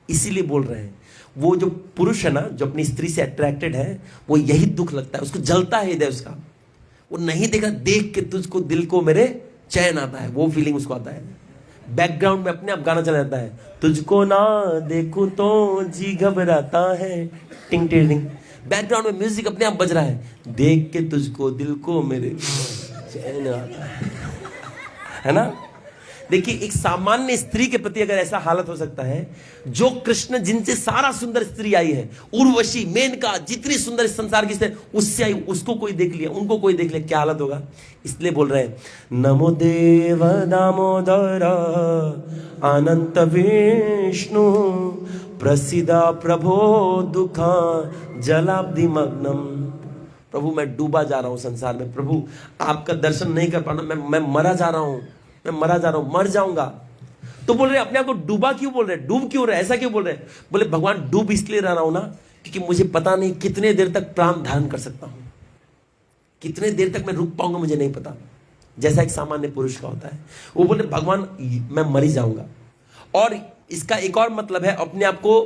इसीलिए बोल रहे हैं वो जो पुरुष है ना, जो अपनी स्त्री से अट्रैक्टेड है, वो यही दुख लगता है, उसको जलता है हृदय उसका। वो नहीं देखा, देख के तुझको दिल को मेरे चैन आता है, वो फीलिंग उसको आता है। बैकग्राउंड में अपने आप गाना चला जाता है, तुझको ना देखूं तो जी घबराता है, टिंग टिंग। बैकग्राउंड में म्यूजिक अपने आप बज रहा है, देख के तुझको दिल को मेरे चैन आता है ना। देखिए एक सामान्य स्त्री के प्रति अगर ऐसा हालत हो सकता है, जो कृष्ण जिनसे सारा सुंदर स्त्री आई है, उर्वशी, मेनका, जितनी सुंदर इस संसार की स्त्री उससे आई, उसको कोई देख लिया, उनको कोई देख लिया, क्या हालत होगा। इसलिए बोल रहे हैं नमो देव दामोदर अनंत विष्णु प्रसीदा प्रभो दुखा जलाब्धि मग्नम। प्रभु मैं डूबा जा रहा हूं संसार में, प्रभु आपका दर्शन नहीं कर पाना, मैं मरा जा रहा हूं, मैं मरा जा रहा हूं, मर जाऊंगा। तो बोल रहे अपने आप को डूबा क्यों बोल रहे, डूब क्यों रहे, ऐसा क्यों बोल रहे? बोले भगवान डूब इसलिए रह रहा हूं ना, क्योंकि मुझे पता नहीं कितने देर तक प्राण धारण कर सकता हूं, कितने देर तक मैं रुक पाऊंगा मुझे नहीं पता, जैसा एक सामान्य पुरुष का होता है। वो बोले भगवान मैं मर ही जाऊंगा। और इसका एक और मतलब है, अपने आप को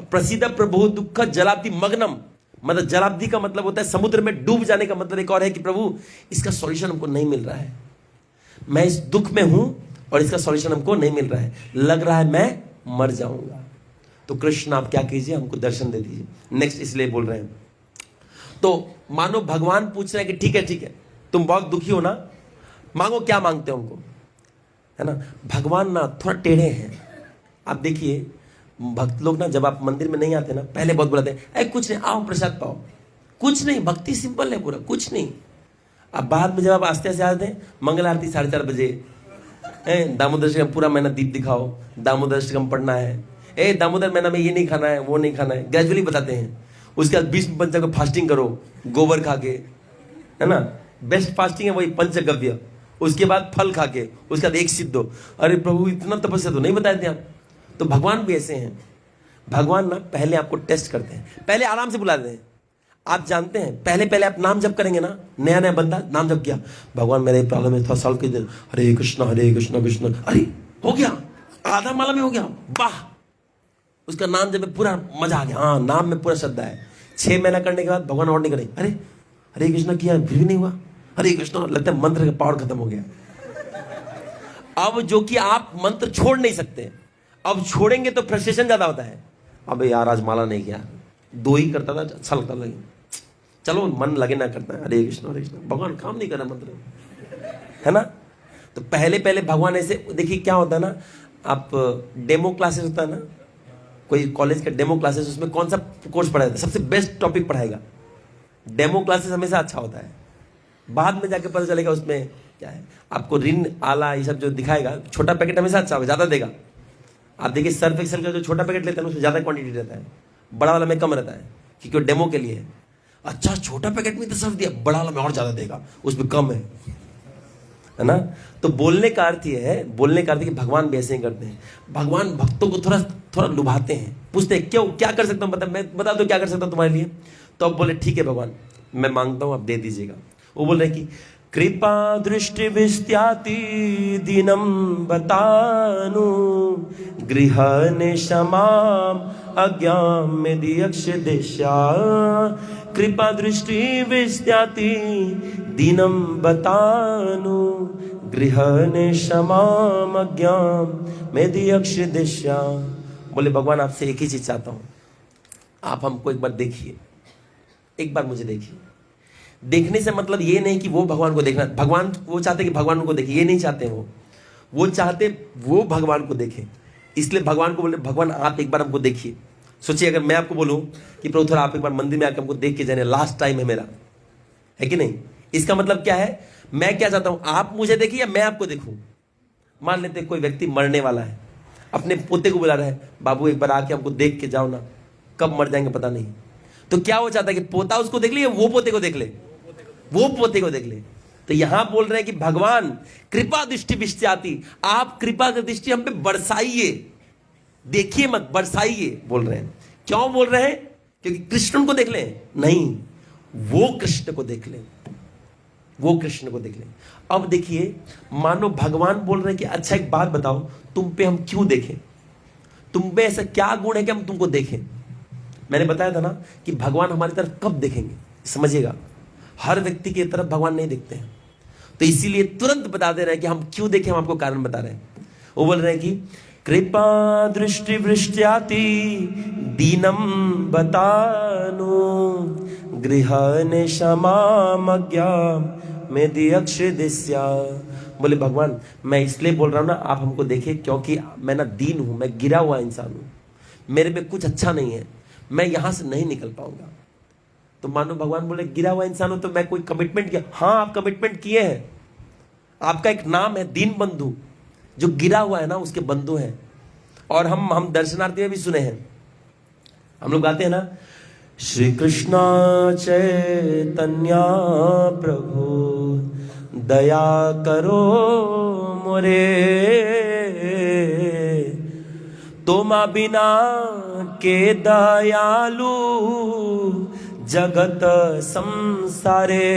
प्रसिद्ध प्रभु दुख जलाब्धि मग्नम, मतलब जलाब्धि का मतलब होता है समुद्र में डूब जाने का मतलब एक और है कि प्रभु इसका सॉल्यूशन हमको नहीं मिल रहा है, मैं इस दुख में हूं और इसका सॉल्यूशन हमको नहीं मिल रहा है, लग रहा है मैं मर जाऊंगा। तो कृष्ण आप क्या कीजिए, हमको दर्शन दे दीजिए। नेक्स्ट इसलिए बोल रहे हैं, तो मानो भगवान पूछ रहे हैं कि ठीक है तुम बहुत दुखी हो ना, मांगो, क्या मांगते हो हमको, है ना। भगवान ना थोड़ा टेढ़े हैं। आप देखिए भक्त लोग ना, जब आप मंदिर में नहीं आते ना, पहले बहुत बुलाते हैं, कुछ नहीं आओ प्रसाद पाओ, कुछ नहीं, भक्ति सिंपल है पूरा, कुछ नहीं। अब बाद में जब आप आस्ते आस्ते आते हैं, मंगल आरती 4:30 बजे, दामोदर अष्टकम पूरा महीना दीप दिखाओ, दामोदर अष्टकम पढ़ना है, ए दामोदर महीना में ये नहीं खाना है, वो नहीं खाना है, ग्रेजुअली बताते हैं। उसके बाद 20 पंचगव्य फास्टिंग करो, गोबर खा के, है ना। बेस्ट फास्टिंग है वही पंचगव्य। उसके बाद फल खा के, उसके बाद एक सिद्धो। अरे प्रभु इतना तपस्या तो नहीं बताए थे आप। तो भगवान भी ऐसे हैं। भगवान ना पहले आपको टेस्ट करते हैं, पहले आराम से बुलाते हैं। आप जानते हैं पहले आप नाम जप करेंगे ना, नया नया बंदा नाम जप किया, भगवान मेरे प्रॉब्लम है, थोड़ा सॉल्व कर दे, हरे कृष्णा कृष्ण, अरे हो गया, आधा माला में हो गया, वाह। उसका नाम जब पूरा मजा आ गया, हाँ नाम में पूरा श्रद्धा है। 6 महीना करने के बाद भगवान और नहीं करेंगे, अरे हरे कृष्णा किया फिर भी नहीं हुआ, हरे कृष्णा, लगता है मंत्र का पावर खत्म हो गया। अब जो कि आप मंत्र छोड़ नहीं सकते, अब छोड़ेंगे तो फ्रस्ट्रेशन ज्यादा होता है। अब यार आज माला नहीं किया, 2 ही करता था, अच्छा लगता था, चलो मन लगे ना करता है, हरे कृष्णा, भगवान काम नहीं कर रहा मंत्र, है ना। तो पहले भगवान ऐसे, देखिए क्या होता है ना, आप डेमो क्लासेस होता है ना, कोई कॉलेज का डेमो क्लासेस, उसमें कौन सा कोर्स पढ़ाएगा, सबसे बेस्ट टॉपिक पढ़ाएगा। डेमो क्लासेस हमेशा अच्छा होता है, बाद में जाके पता चलेगा उसमें क्या है। आपको ऋण आला ये सब जो दिखाएगा, छोटा पैकेट हमेशा अच्छा होगा, ज्यादा देगा। आप देखिए सर्फ एक्सेल का जो छोटा पैकेट लेते हैं उसमें ज्यादा क्वांटिटी रहता है, बड़ा वाला में कम रहता है, क्योंकि वो डेमो के लिए है। अच्छा छोटा पैकेट में तो सर्फ दिया, बड़ा वाला में और ज्यादा देगा, उसमें कम है ना। तो बोलने का अर्थ ये है, कि भगवान भी ऐसे ही करते हैं। भगवान भक्तों को थोड़ा लुभाते हैं, पूछते हैं क्यों, क्या कर सकता हूं, मैं बता दो क्या कर सकता हूं तुम्हारे लिए। तो अब बोले ठीक है भगवान मैं मांगता हूं, आप दे दीजिएगा। वो बोल रहे कि कृपा दृष्टि विस्त्याति दिनम बतानु गृह निशमाम अज्ञाम मेदियक्ष दिशा। कृपा दृष्टि विस्त्याति दिनम बतानु गृह निशमाम अज्ञाम मेदियक्ष दिशा। बोले भगवान आपसे एक ही चीज चाहता हूं, आप हमको एक बार देखिए, एक बार मुझे देखिए। देखने से मतलब ये नहीं कि वो भगवान को देखना, भगवान वो चाहते कि भगवान को देखे, ये नहीं चाहते वो चाहते वो भगवान को देखे। इसलिए भगवान को बोले भगवान आप एक बार हमको देखिए। सोचिए अगर मैं आपको बोलूं कि प्रभु थोड़ा आप एक बार मंदिर में आकर हमको देख के जाने, लास्ट टाइम है मेरा, है कि नहीं। इसका मतलब क्या है, मैं क्या चाहता हूं, आप मुझे देखिए या मैं आपको देखूं। मान लेते कोई व्यक्ति मरने वाला है, अपने पोते को बुला रहा है, बाबू एक बार आके हमको देख के जाओ ना, कब मर जाएंगे पता नहीं। तो क्या वो चाहता है कि पोता उसको देख ले या वो पोते को देख ले, वो पोते को देख ले। तो यहां बोल रहे हैं कि भगवान कृपा दृष्टि विस्त्याति, आप कृपा की दृष्टि हम पे बरसाइए, देखिए मत बरसाइए, बोल रहे हैं। क्यों बोल रहे हैं, क्योंकि कृष्ण को देख लें, नहीं वो कृष्ण को देख लें, वो कृष्ण को देख लें। अब देखिए मानो भगवान बोल रहे हैं कि अच्छा एक बात बताओ, तुम पे हम क्यों देखें, तुम पे ऐसा क्या गुण है कि हम तुमको देखें। मैंने बताया था ना कि भगवान हमारी तरफ कब देखेंगे, समझिएगा हर व्यक्ति की तरफ भगवान नहीं देखते हैं। तो इसीलिए तुरंत बता दे रहे हैं कि हम क्यों देखें, हम आपको कारण बता रहे हैं। वो बोल रहे हैं कि कृपा दृष्टि वृष्ट्याति दीनम बतानु गृह निशमामज्ञाम मेदियक्ष दिश्या। बोले भगवान मैं इसलिए बोल रहा हूं ना, आप हमको देखिए, क्योंकि मैं ना दीन हूं, मैं गिरा हुआ इंसान हूं, मेरे पे कुछ अच्छा नहीं है, मैं यहां से नहीं निकल पाऊंगा। तो मानो भगवान बोले गिरा हुआ इंसान हो तो मैं कोई कमिटमेंट किया, हाँ आप कमिटमेंट किए हैं, आपका एक नाम है दीन बंधु, जो गिरा हुआ है ना उसके बंधु हैं। और हम दर्शनार्थी में भी सुने हैं, हम लोग गाते हैं ना, श्री कृष्ण चैतन्य प्रभु दया करो मोरे, तुमा बिना के दयालु जगत संसारे।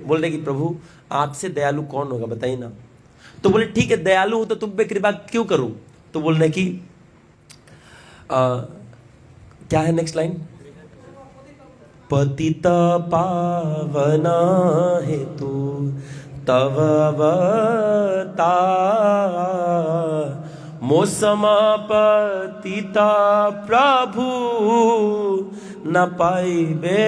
बोल रहे कि प्रभु आपसे दयालु कौन होगा बताइए ना। तो बोले ठीक है दयालु हो तो तुम पे कृपा क्यों करूं। तो बोल रहे कि क्या है नेक्स्ट लाइन, पतित पावना हेतु तव अवतार मौसम पतिता प्रभु न पाइबे।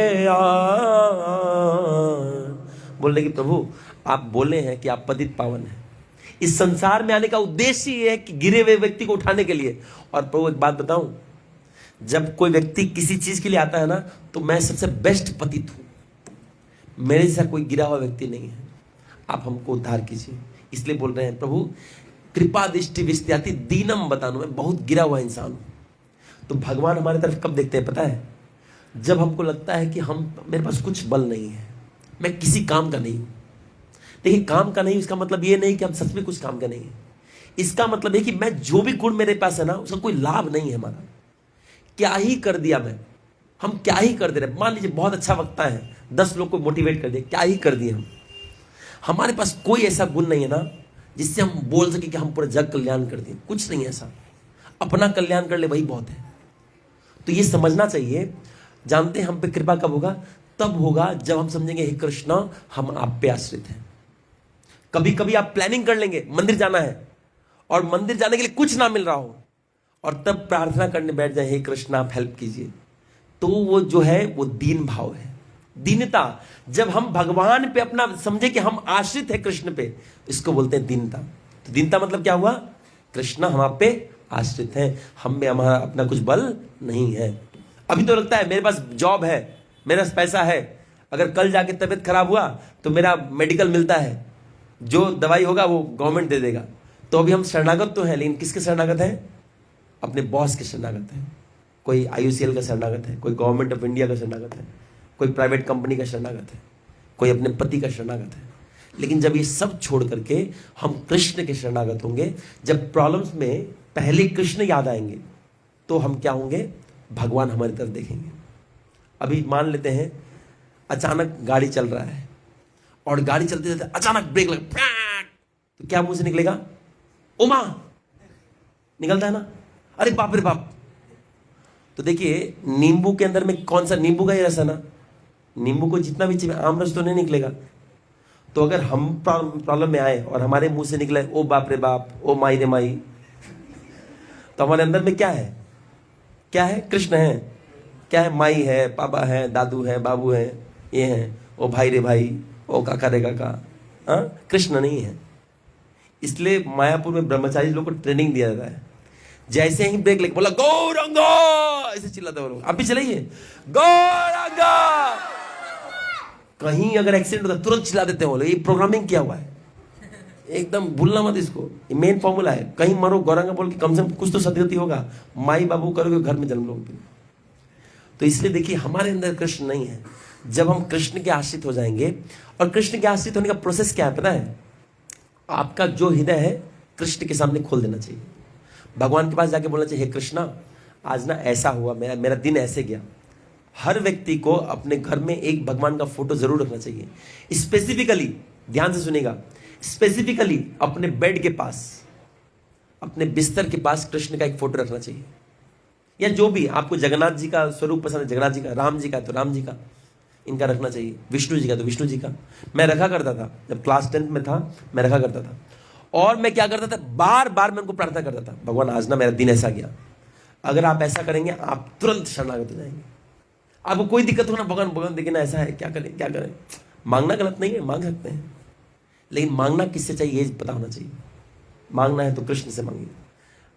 बोलने की प्रभु आप बोले हैं कि आप पतित पावन हैं, इस संसार में आने का उद्देश्य ये है कि गिरे हुए व्यक्ति को उठाने के लिए। और प्रभु एक बात बताऊं, जब कोई व्यक्ति किसी चीज के लिए आता है ना, तो मैं सबसे बेस्ट पतित हूं, मेरे जैसा कोई गिरा हुआ व्यक्ति नहीं है, आप हमको उद्धार कीजिए। इसलिए बोल रहे हैं प्रभु कृपा दृष्टि विस्त्याति दीनम बतानो, मैं बहुत गिरा हुआ इंसान हूं। तो भगवान हमारे तरफ कब देखते हैं पता है? जब हमको लगता है कि मेरे पास कुछ बल नहीं है, मैं किसी काम का नहीं हूं। देखिए, काम का नहीं इसका मतलब ये नहीं कि हम सच में कुछ काम का नहीं है। इसका मतलब है कि मैं जो भी गुण मेरे पास है ना, उसका कोई लाभ नहीं है हमारा। क्या ही कर दिया हम क्या ही कर दे रहे। मान लीजिए बहुत अच्छा वक्ता है, 10 लोग को मोटिवेट कर दिया, क्या ही कर दिए हमारे पास कोई ऐसा गुण नहीं है ना जिससे हम बोल सके कि हम पूरा जग कल्याण कर दिए। कुछ नहीं है ऐसा। अपना कल्याण कर ले वही बहुत है। तो ये समझना चाहिए। जानते हैं हम पे कृपा कब होगा? तब होगा जब हम समझेंगे, हे कृष्ण, हम आप पे आश्रित हैं। कभी कभी आप प्लानिंग कर लेंगे मंदिर जाना है, और मंदिर जाने के लिए कुछ ना मिल रहा हो, और तब प्रार्थना करने बैठ जाए, हे कृष्ण आप हेल्प कीजिए। तो वो जो है वो दीन भाव है, दीनता। जब हम भगवान पे अपना समझे कि हम आश्रित है कृष्ण पे, इसको बोलते हैं दीनता। तो दीनता मतलब क्या हुआ? कृष्ण हम आप पे आश्रित हैं, हम में हमारा अपना कुछ बल नहीं है। अभी तो लगता है मेरे पास जॉब है, मेरे पास पैसा है, अगर कल जाके तबीयत खराब हुआ तो मेरा मेडिकल मिलता है, जो दवाई होगा वो गवर्नमेंट दे देगा। तो अभी हम शरणागत तो हैं, लेकिन किसके शरणागत हैं? अपने बॉस के शरणागत हैं। कोई IUCL का शरणागत है, कोई गवर्नमेंट ऑफ इंडिया का शरणागत है, कोई प्राइवेट कंपनी का शरणागत है, कोई अपने पति का शरणागत है। लेकिन जब ये सब छोड़ करके हम कृष्ण के शरणागत होंगे, जब प्रॉब्लम्स में पहले कृष्ण याद आएंगे, तो हम क्या होंगे? भगवान हमारी तरफ देखेंगे। अभी मान लेते हैं अचानक गाड़ी चल रहा है, और गाड़ी चलते चलते अचानक ब्रेक लगा, तो क्या मुंह से निकलेगा? उमा निकलता है ना, अरे बाप रे बाप। तो देखिए, नींबू के अंदर में कौन सा? नींबू का ही रस है ना। नींबू को जितना भी चाहिए, आम रस तो नहीं निकलेगा। तो अगर हम प्रॉब्लम में आए और हमारे मुंह से निकले ओ बाप रे बाप, ओ माई रे माई, तो हमारे अंदर में क्या है? क्या है? कृष्ण है। क्या है? माई है, पापा है, दादू है, बाबू है, ये है, ओ भाई रे भाई, ओ काका रे काका। कृष्ण नहीं है। इसलिए मायापुर में ब्रह्मचारी लोग को ट्रेनिंग दिया जाता है। जैसे ही ब्रेक लेके बोला गौरंगा, ऐसे चिल्लाते हो लोग। आप भी चलाइए गौरंगा। कहीं अगर एक्सीडेंट होता तुरंत चिल्ला देते हो लोग। ये प्रोग्रामिंग किया हुआ है, एकदम भूलना मत इसको। ये मेन फॉर्मूला है। कहीं मरो गौरंगा बोल के, कम से कम कुछ तो सदगति होगा। माई बाबू करोगे, घर में जन्म लोगे। तो इसलिए देखिए, हमारे अंदर कृष्ण नहीं है। जब हम कृष्ण के आश्रित हो जाएंगे, और कृष्ण के आश्रित होने का प्रोसेस क्या है पता है? आपका जो हृदय है कृष्ण के सामने खोल देना चाहिए। भगवान के पास जाके बोलना चाहिए, हे कृष्णा, आज ना ऐसा हुआ, मेरा दिन ऐसे गया। हर व्यक्ति को अपने घर में एक भगवान का फोटो जरूर रखना चाहिए। स्पेसिफिकली, ध्यान से सुनेगा, स्पेसिफिकली अपने बेड के पास, अपने बिस्तर के पास कृष्ण का एक फोटो रखना चाहिए। या जो भी आपको जगन्नाथ जी का स्वरूप पसंद है, जगन्नाथ जी का, राम जी का तो राम जी का, इनका रखना चाहिए। विष्णु जी का तो विष्णु जी का। मैं रखा करता था, जब क्लास 10th में था मैं रखा करता था। और मैं क्या करता था, बार बार मैं उनको प्रार्थना करता था, भगवान आज ना मेरा दिन ऐसा गया। अगर आप ऐसा करेंगे आप तुरंत शरणागत हो जाएंगे। आपको कोई दिक्कत हो ना, भगवान भगवान देखिए ना ऐसा है, क्या करें क्या करें। मांगना गलत नहीं है, मांग सकते हैं, लेकिन मांगना किससे चाहिए ये पता होना चाहिए। मांगना है तो कृष्ण से मांगिए।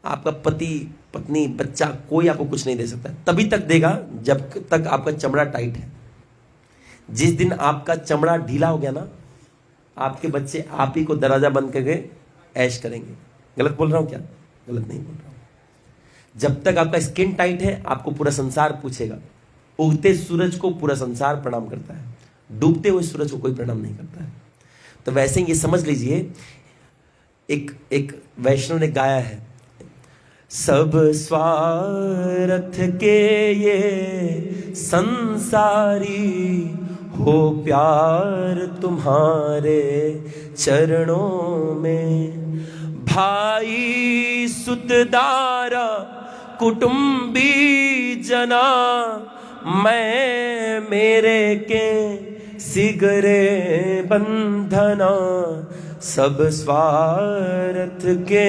आपका पति पत्नी बच्चा कोई आपको कुछ नहीं दे सकता, तभी तक देगा जब तक आपका चमड़ा टाइट है। जिस दिन आपका चमड़ा ढीला हो गया ना, आपके बच्चे आप ही को दरवाजा बंद करके ऐश करेंगे। गलत बोल रहा हूं क्या? गलत नहीं बोल रहा हूं। जब तक आपका स्किन टाइट है, आपको पूरा संसार पूछेगा। उगते सूरज को पूरा संसार प्रणाम करता है, डूबते हुए सूरज को कोई प्रणाम नहीं करता है। तो वैसे ही ये समझ लीजिए, एक वैष्णव ने गाया है, सब स्वार्थ के ये संसारी, हो प्यार तुम्हारे चरणों में। भाई सुतदारा कुटुंबी जना, मैं मेरे के सिगरे बंधना। सब स्वार्थ के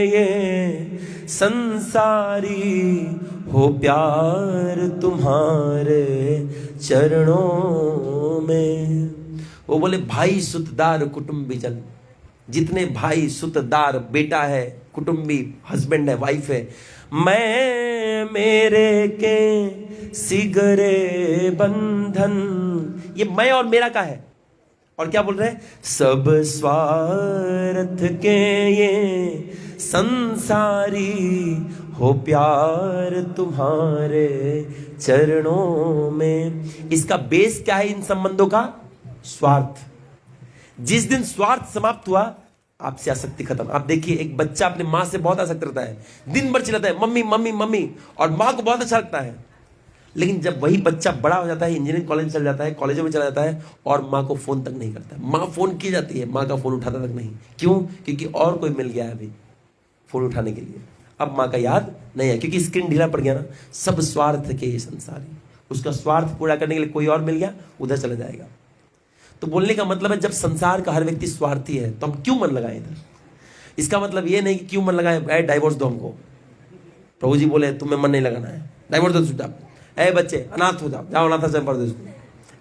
ये संसारी, हो प्यार तुम्हारे चरणों में। वो बोले भाई सुतदार कुटुंबी जन, जितने भाई सुतदार, बेटा है, कुटुंबी, हस्बैंड है, वाइफ है, मैं मेरे के सिगरे बंधन। ये मैं और मेरा का है। और क्या बोल रहे हैं? सब स्वार्थ के ये संसारी, हो प्यार तुम्हारे चरणों में। इसका बेस क्या है इन संबंधों का? स्वार्थ। जिस दिन स्वार्थ समाप्त हुआ, आपसे आसक्ति खत्म। आप देखिए, एक बच्चा अपने मां से बहुत आसक्त रहता है, दिन भर चिल्लाता है मम्मी मम्मी मम्मी, और मां को बहुत अच्छा लगता है। लेकिन जब वही बच्चा बड़ा हो जाता है, इंजीनियरिंग कॉलेज चल जाता है, कॉलेजों में चला जाता है, और माँ को फोन तक नहीं करता है। माँ फोन की जाती है, माँ का फोन उठाता तक नहीं। क्यों? क्योंकि और कोई मिल गया है अभी फोन उठाने के लिए। अब माँ का याद नहीं है, क्योंकि स्क्रीन ढीला पड़ गया ना। सब स्वार्थ के ये संसारी, उसका स्वार्थ पूरा करने के लिए कोई और मिल गया, उधर चला जाएगा। तो बोलने का मतलब है, जब संसार का हर व्यक्ति स्वार्थी है तो हम क्यों मन लगाए इधर? इसका मतलब ये नहीं कि क्यों मन लगाए, डाइवोर्स दो हमको। प्रभु जी बोले तुम्हें मन नहीं लगाना है, डाइवोर्स दो चुपचाप। ऐ बच्चे अनाथ हो जाओ, जाओ अनाथ आश्रम पढ़ दो इसको।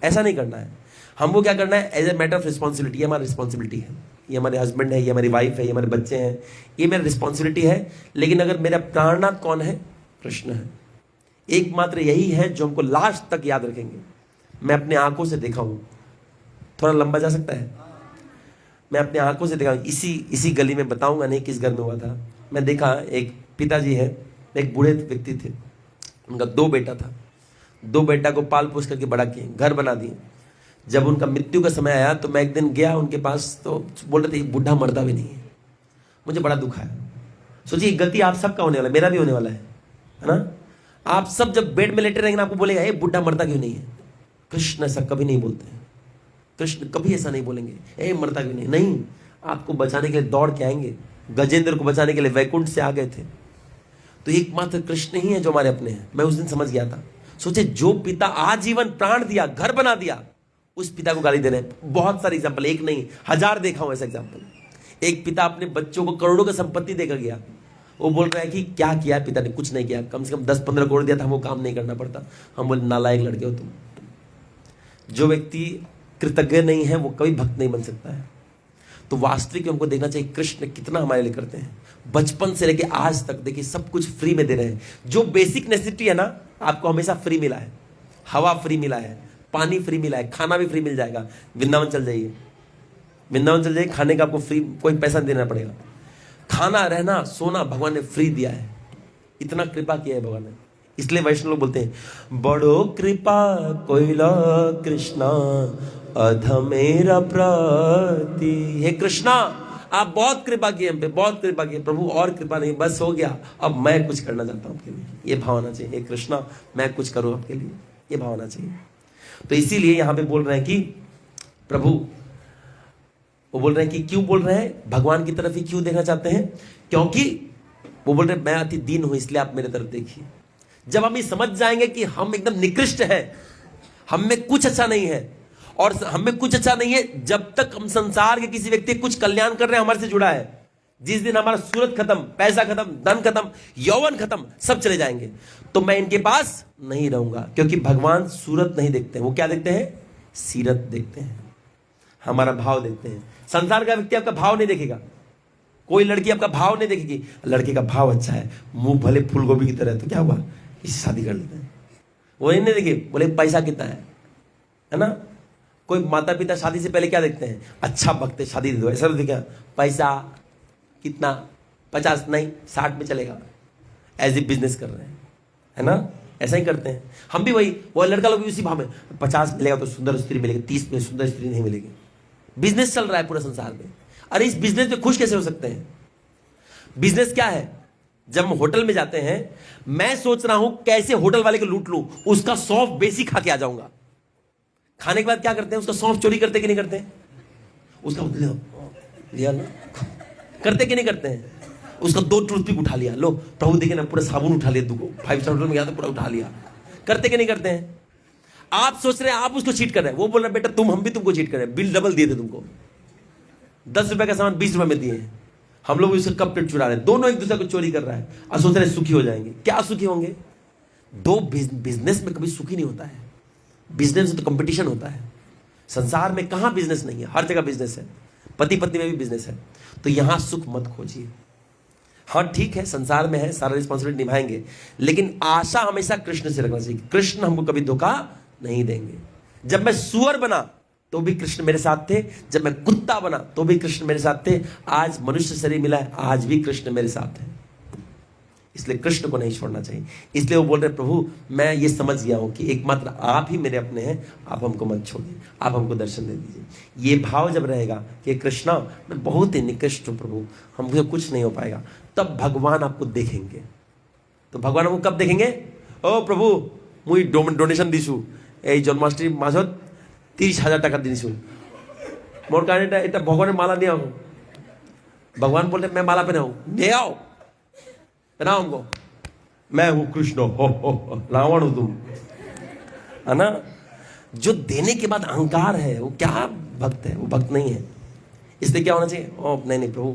ऐसा नहीं करना है। हमको क्या करना है? As a matter of responsibility. ये हमारी रिस्पॉन्सिबिलिटी है, ये हमारे हस्बैंड है, ये हमारी वाइफ है, ये हमारे बच्चे हैं, ये मेरी रिस्पॉन्सिबिलिटी है। लेकिन अगर मेरा प्राणनाथ कौन है? कृष्ण है। एकमात्र यही है जो हमको लास्ट तक याद रखेंगे। मैं अपने आंखों से देखा हूं, थोड़ा लंबा जा सकता है। मैं अपने आंखों से देखा, इसी गली में बताऊंगा नहीं किस घर में हुआ था। मैं देखा, एक पिताजी है, एक बूढ़े व्यक्ति थे, उनका 2 बेटा था। 2 बेटा को पाल पोस करके बड़ा किए, घर बना दिए। जब उनका मृत्यु का समय आया तो मैं एक दिन गया उनके पास, तो बोल रहे थे बूढ़ा मरता भी नहीं है। मुझे बड़ा दुख आया। सोचिए, गलती आप सबका होने वाला है, मेरा भी होने वाला है ना? आप सब जब बेड में लेटे रहेंगे ना, आपको बोलेगा ए बूढ़ा मरता क्यों नहीं है? कृष्ण ऐसा कभी नहीं बोलते हैं। कृष्ण कभी ऐसा नहीं बोलेंगे ए मरता क्यों नहीं। नहीं, आपको बचाने के लिए दौड़ के आएंगे। गजेंद्र को बचाने के लिए वैकुंठ से आ गए थे। तो एकमात्र कृष्ण ही है जो हमारे अपने हैं। मैं उस दिन समझ गया था। सोचे, जो पिता आजीवन प्राण दिया, घर बना दिया, उस पिता को गाली दे रहे हैं। बहुत सारे एग्जाम्पल, एक नहीं 1000 देखा हूं ऐसा एग्जाम्पल। एक पिता अपने बच्चों को करोड़ों की संपत्ति देकर गया, वो बोल रहा है कि क्या किया पिता ने? कुछ नहीं किया, कम से कम 10-15 करोड़ दिया था, हमको काम नहीं करना पड़ता। हम बोले नालायक लड़के हो तुम। जो व्यक्ति कृतज्ञ नहीं है वो कभी भक्त नहीं बन सकता है। तो वास्तविक हमको देखना चाहिए कृष्ण कितना हमारे लिए करते हैं। बचपन से लेके आज तक देखिए, सब कुछ फ्री में दे रहे हैं। जो बेसिक नेसेसिटी है ना, आपको हमेशा फ्री मिला है। हवा फ्री मिला है, पानी फ्री मिला है, खाना भी फ्री मिल जाएगा। वृंदावन चल जाइए, वृंदावन चल जाइए, खाने का आपको फ्री, कोई पैसा नहीं देना पड़ेगा। खाना, रहना, सोना भगवान ने फ्री दिया है। इतना कृपा किया है भगवान ने। इसलिए वैष्णव लोग बोलते हैं, बड़ो कृपा कोइला कृष्णा अधमेरा प्रति। हे कृष्णा, आप बहुत कृपा किए हम पे, बहुत कृपा किए। प्रभु और कृपा नहीं, बस हो गया, अब मैं कुछ करना चाहता हूं आपके लिए। ये भावना चाहिए, हे कृष्णा मैं कुछ करूं आपके लिए, ये भावना चाहिए। तो इसीलिए यहां पे बोल रहे हैं कि प्रभु, वो बोल रहे हैं कि क्यों बोल रहे हैं? भगवान की तरफ ही क्यों देखना चाहते हैं? क्योंकि वो बोल रहे हैं मैं अति दीन हूं, इसलिए आप मेरे तरफ देखिए। जब हम ये समझ जाएंगे कि हम एकदम निकृष्ट है, हम में कुछ अच्छा नहीं है, और हमें कुछ अच्छा नहीं है जब तक हम संसार के किसी व्यक्ति कुछ कल्याण कर रहे हैं, हमारे से जुड़ा है। जिस दिन हमारा सूरत खत्म, पैसा खत्म, धन खत्म, यौवन खत्म, सब चले जाएंगे, तो मैं इनके पास नहीं रहूंगा। क्योंकि भगवान सूरत नहीं देखते हैं, वो क्या देखते हैं? सीरत देखते हैं, हमारा भाव देखते हैं। संसार का व्यक्ति आपका भाव नहीं देखेगा, कोई लड़की आपका भाव नहीं देखेगी। लड़के का भाव अच्छा है, मुंह भले फूल गोभी की तरह, तो क्या हुआ, इससे शादी कर लेते हैं। वो नहीं देखे, बोले पैसा कितना है ना? कोई माता पिता शादी से पहले क्या देखते हैं? अच्छा भक्त है, शादी दे दो। ऐसा तो क्या, पैसा कितना, 50 नहीं 60 में चलेगा, एज ए बिजनेस कर रहे हैं, है ना? ऐसा ही करते हैं हम भी। वो लड़का लोग भी उसी भाव में, 50 मिलेगा तो सुंदर स्त्री मिलेगी, 30 में सुंदर स्त्री नहीं मिलेगी। बिजनेस चल रहा है पूरा संसार में। अरे इस बिजनेस में खुश कैसे हो सकते हैं? बिजनेस क्या है? जब हम होटल में जाते हैं, मैं सोच रहा हूं कैसे होटल वाले को लूट लूं, उसका सौंफ बेसी खा के आ जाऊंगा। खाने के बाद क्या करते हैं? उसका सौंफ चोरी करते कि नहीं करते? उसका लिया ना, करते कि नहीं करते हैं? उसका 2 टूथपिक उठा लिया, लो प्रभु देखे ना, पूरा साबुन उठा लिया, 5 स्टार होटल में गया तो पूरा उठा लिया। करते कि नहीं करते हैं? आप सोच रहे हैं आप उसको चीट कर रहे हैं, वो बोल रहे हैं बेटा तुम, हम भी तुमको चीट कर रहे हैं, बिल डबल दिए थे तुमको, 10 रुपए का सामान 20 रुपए में दिए हैं, हम लोग उससे कब पेट चुरा रहे हैं। दोनों एक दूसरे को चोरी कर रहा है और सोच रहे सुखी हो जाएंगे। क्या सुखी होंगे? दो बिजनेस में कभी सुखी नहीं होता है। बिजनेस में तो कंपटीशन होता है। संसार में कहां बिजनेस नहीं है? हर जगह बिजनेस है, पति पत्नी में भी बिजनेस है। तो यहां सुख मत खोजिए। हाँ ठीक है, संसार में है, सारा रिस्पॉन्सिबिलिटी निभाएंगे, लेकिन आशा हमेशा कृष्ण से रखना चाहिए। कृष्ण हमको कभी धोखा नहीं देंगे। जब मैं सुअर बना तो भी कृष्ण मेरे साथ थे, जब मैं कुत्ता बना तो भी कृष्ण मेरे साथ थे, आज मनुष्य शरीर मिला है, आज भी कृष्ण मेरे साथ है। इसलिए कृष्ण को नहीं छोड़ना चाहिए। इसलिए वो बोल रहे प्रभु मैं ये समझ गया हूं कि एकमात्र आप ही मेरे अपने हैं, आप हमको मत छोड़िए, आप हमको दर्शन दे दीजिए। ये भाव जब रहेगा कि कृष्णा मैं बहुत ही निकृष्ट हूं प्रभु, हमको कुछ नहीं हो पाएगा, तब भगवान आपको देखेंगे। तो भगवान हमको कब देखेंगे? ओ प्रभु मुई डोनेशन दीसू এই জন্মাষ্টমী মাঝত 30,000 টাকা দিয়েছিল, मोर कारण এটা ভগবানের মালা নিয়ে आओ। भगवान बोले मैं माला पहनाऊं, ले आओ पहनाओ हमको, मैं हूं कृष्ण, हो रावण हूं तुम, है ना। जो देने के बाद अहंकार है वो क्या भक्त है? वो भक्त नहीं है। इसलिए क्या होना चाहिए? ओ नहीं प्रभु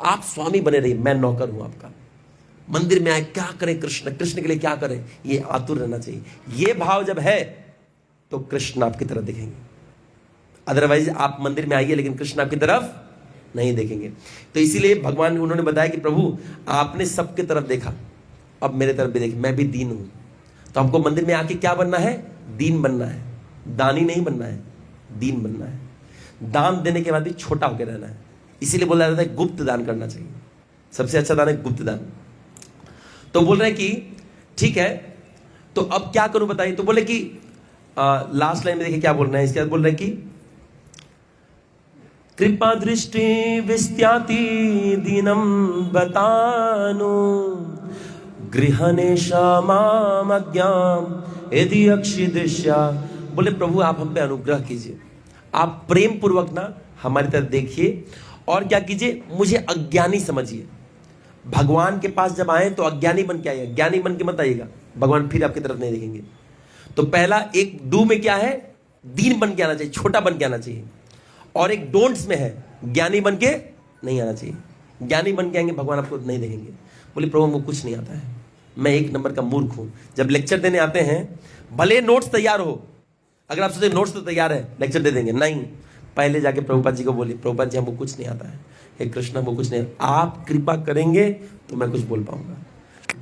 आप स्वामी बने रहिए, मैं नौकर हूं आपका। मंदिर में आए क्या करें कृष्ण, कृष्ण के लिए क्या करें, ये आतुर रहना चाहिए। ये भाव जब है तो कृष्ण आपकी तरफ देखेंगे। अदरवाइज आप मंदिर में आइए लेकिन कृष्ण आपकी तरफ नहीं देखेंगे। तो इसीलिए भगवान उन्होंने बताया कि प्रभु आपने सबके तरफ देखा, अब मेरे तरफ भी देखिए, मैं भी दीन हूं। तो हमको मंदिर में आके क्या बनना है? दीन बनना है, दानी नहीं बनना है, दीन बनना है। दान देने के बाद भी छोटा होकर रहना है। इसीलिए बोला जाता है गुप्त दान करना चाहिए, सबसे अच्छा दान है गुप्त दान। तो बोल रहे हैं कि ठीक है, तो अब क्या करूं बताइए। तो बोले कि लास्ट लाइन में देखिए क्या बोल रहे हैं। इसके बाद बोल रहे हैं कि कृपा दृष्टि विस्त्याति दीनम बतानु गृहने क्षमाम अज्ञाम यदि अक्षिदृश्या। बोले प्रभु आप हम पे अनुग्रह कीजिए, आप प्रेम पूर्वक ना हमारी तरफ देखिए और क्या कीजिए, मुझे अज्ञानी समझिए। भगवान के पास जब आए तो अज्ञानी बन के आइए, ज्ञानी बन के मत आइएगा, भगवान फिर आपकी तरफ नहीं देखेंगे। तो पहला एक डू में क्या है? दीन बन के आना चाहिए, छोटा बन के आना चाहिए। और एक डोंट्स में है ज्ञानी बन के नहीं आना चाहिए। ज्ञानी बन के आएंगे भगवान आपको नहीं देखेंगे। बोले प्रभु हमको कुछ नहीं आता है, मैं एक नंबर का मूर्ख हूं। जब लेक्चर देने आते हैं भले नोट्स तैयार हो, अगर आप सोचे नोट्स तो तैयार है लेक्चर दे देंगे, नहीं, पहले जाके प्रभुपाद जी को बोलिए प्रभुपाद जी हमको कुछ नहीं आता है, हे कृष्ण हमको कुछ नहीं, आप कृपा करेंगे तो मैं कुछ बोल पाऊंगा,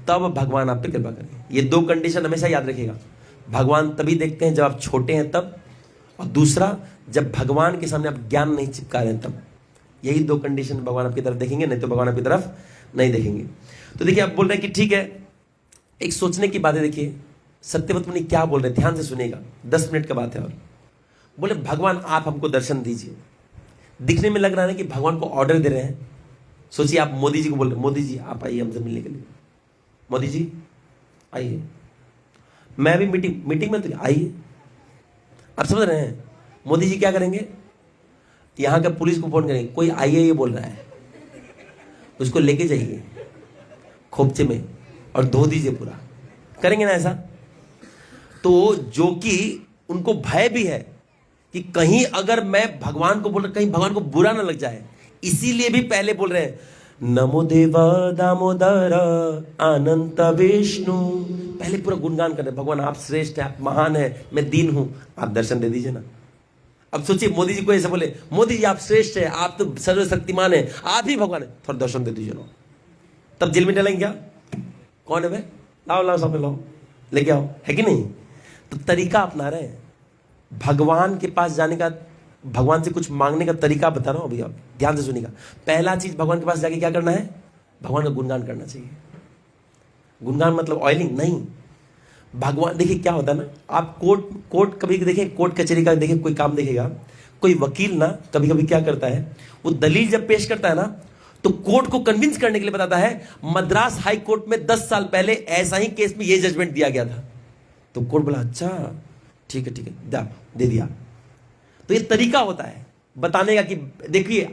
तब भगवान आप पे कृपा करेंगे। ये दो कंडीशन हमेशा याद रखिएगा। भगवान तभी देखते हैं जब आप छोटे हैं तब, और दूसरा जब भगवान के सामने आप ज्ञान नहीं चिपका रहे हैं तब। यही दो कंडीशन भगवान आपकी तरफ देखेंगे, नहीं तो भगवान आपकी तरफ नहीं देखेंगे। तो देखिए आप बोल रहे हैं कि ठीक है, एक सोचने की बात है। देखिए सत्यवत मुनि क्या बोल रहे हैं, ध्यान से सुनिएगा, 10 मिनट का बात है। और बोले भगवान आप हमको दर्शन दीजिए। दिखने में लग रहा है कि भगवान को ऑर्डर दे रहे हैं। सोचिए आप मोदी जी को बोल रहे हैं, मोदी जी आप आइए हमसे मिलने के लिए, मोदी जी आइए, मैं भी मीटिंग में, तो आइए। आप समझ रहे हैं मोदी जी क्या करेंगे? यहां का पुलिस को फोन करेंगे, कोई आइए ये बोल रहा है, उसको लेके जाइए खोपचे में और धो दीजिए पूरा, करेंगे ना ऐसा? तो जो कि उनको भय भी है कि कहीं अगर मैं भगवान को बोल रहा, कहीं भगवान को बुरा ना लग जाए, इसीलिए भी पहले बोल रहे हैं नमो देवा दामोदर अनंत विष्णु। पहले पूरा गुणगान कर रहे हैं, भगवान आप श्रेष्ठ है, आप महान है, मैं दीन हूं, आप दर्शन दे दीजिए ना। अब सोचिए मोदी जी को ऐसे बोले, मोदी जी आप श्रेष्ठ है, आप तो सर्वशक्तिमान है, आप ही भगवान है, थोड़ा दर्शन दे दीजिए ना। तब जेल में डालेंगे क्या? कौन है भाई? लाओ लाओ सामने लाओ, लेके आओ, है कि नहीं? तो तरीका अपना रहे हैं भगवान के पास जाने का, भगवान से कुछ मांगने का तरीका बता रहा हूं अभी, आप ध्यान से सुनिएगा। पहला चीज भगवान के पास जाके क्या करना है? भगवान का गुणगान करना चाहिए। गुणगान मतलब ऑयलिंग नहीं। भगवान देखिए क्या होता है ना, आप कोर्ट कभी देखें, कोर्ट कचहरी का देखें, कोई काम देखेगा, कोई वकील ना कभी कभी क्या करता है, वो दलील जब पेश करता है ना, तो कोर्ट को कन्विंस करने के लिए बताता है मद्रास हाई कोर्ट में 10 साल पहले ऐसा ही केस में ये जजमेंट दिया गया था। तो कोर्ट बोला अच्छा ठीक है दे दिया। तो ये तरीका होता है बताने का कि देखिए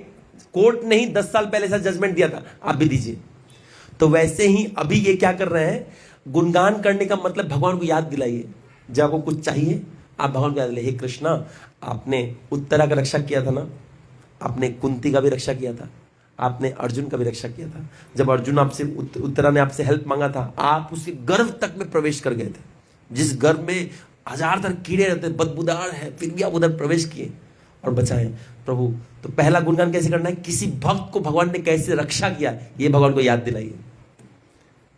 कोर्ट ने ही 10 साल पहले ऐसा जजमेंट दिया था, आप भी दीजिए। तो वैसे ही अभी ये क्या कर रहे हैं, गुणगान करने का मतलब भगवान को याद दिलाइए। जब आपको कुछ चाहिए आप भगवान को याद दिलाइए, हे कृष्णा आपने उत्तरा का रक्षा किया था ना, आपने कुंती का भी रक्षा किया था, आपने अर्जुन का भी रक्षा किया था। जब अर्जुन आपसे उत्तरा ने आपसे हेल्प मांगा था, आप उसके गर्भ तक में प्रवेश कर गए थे, जिस गर्भ में 1000 तरह कीड़े रहते, बदबूदार है, फिर भी आप उधर प्रवेश किए और बचाए प्रभु। तो पहला गुणगान कैसे करना है, किसी भक्त को भगवान ने कैसे रक्षा किया, ये भगवान को याद दिलाइए।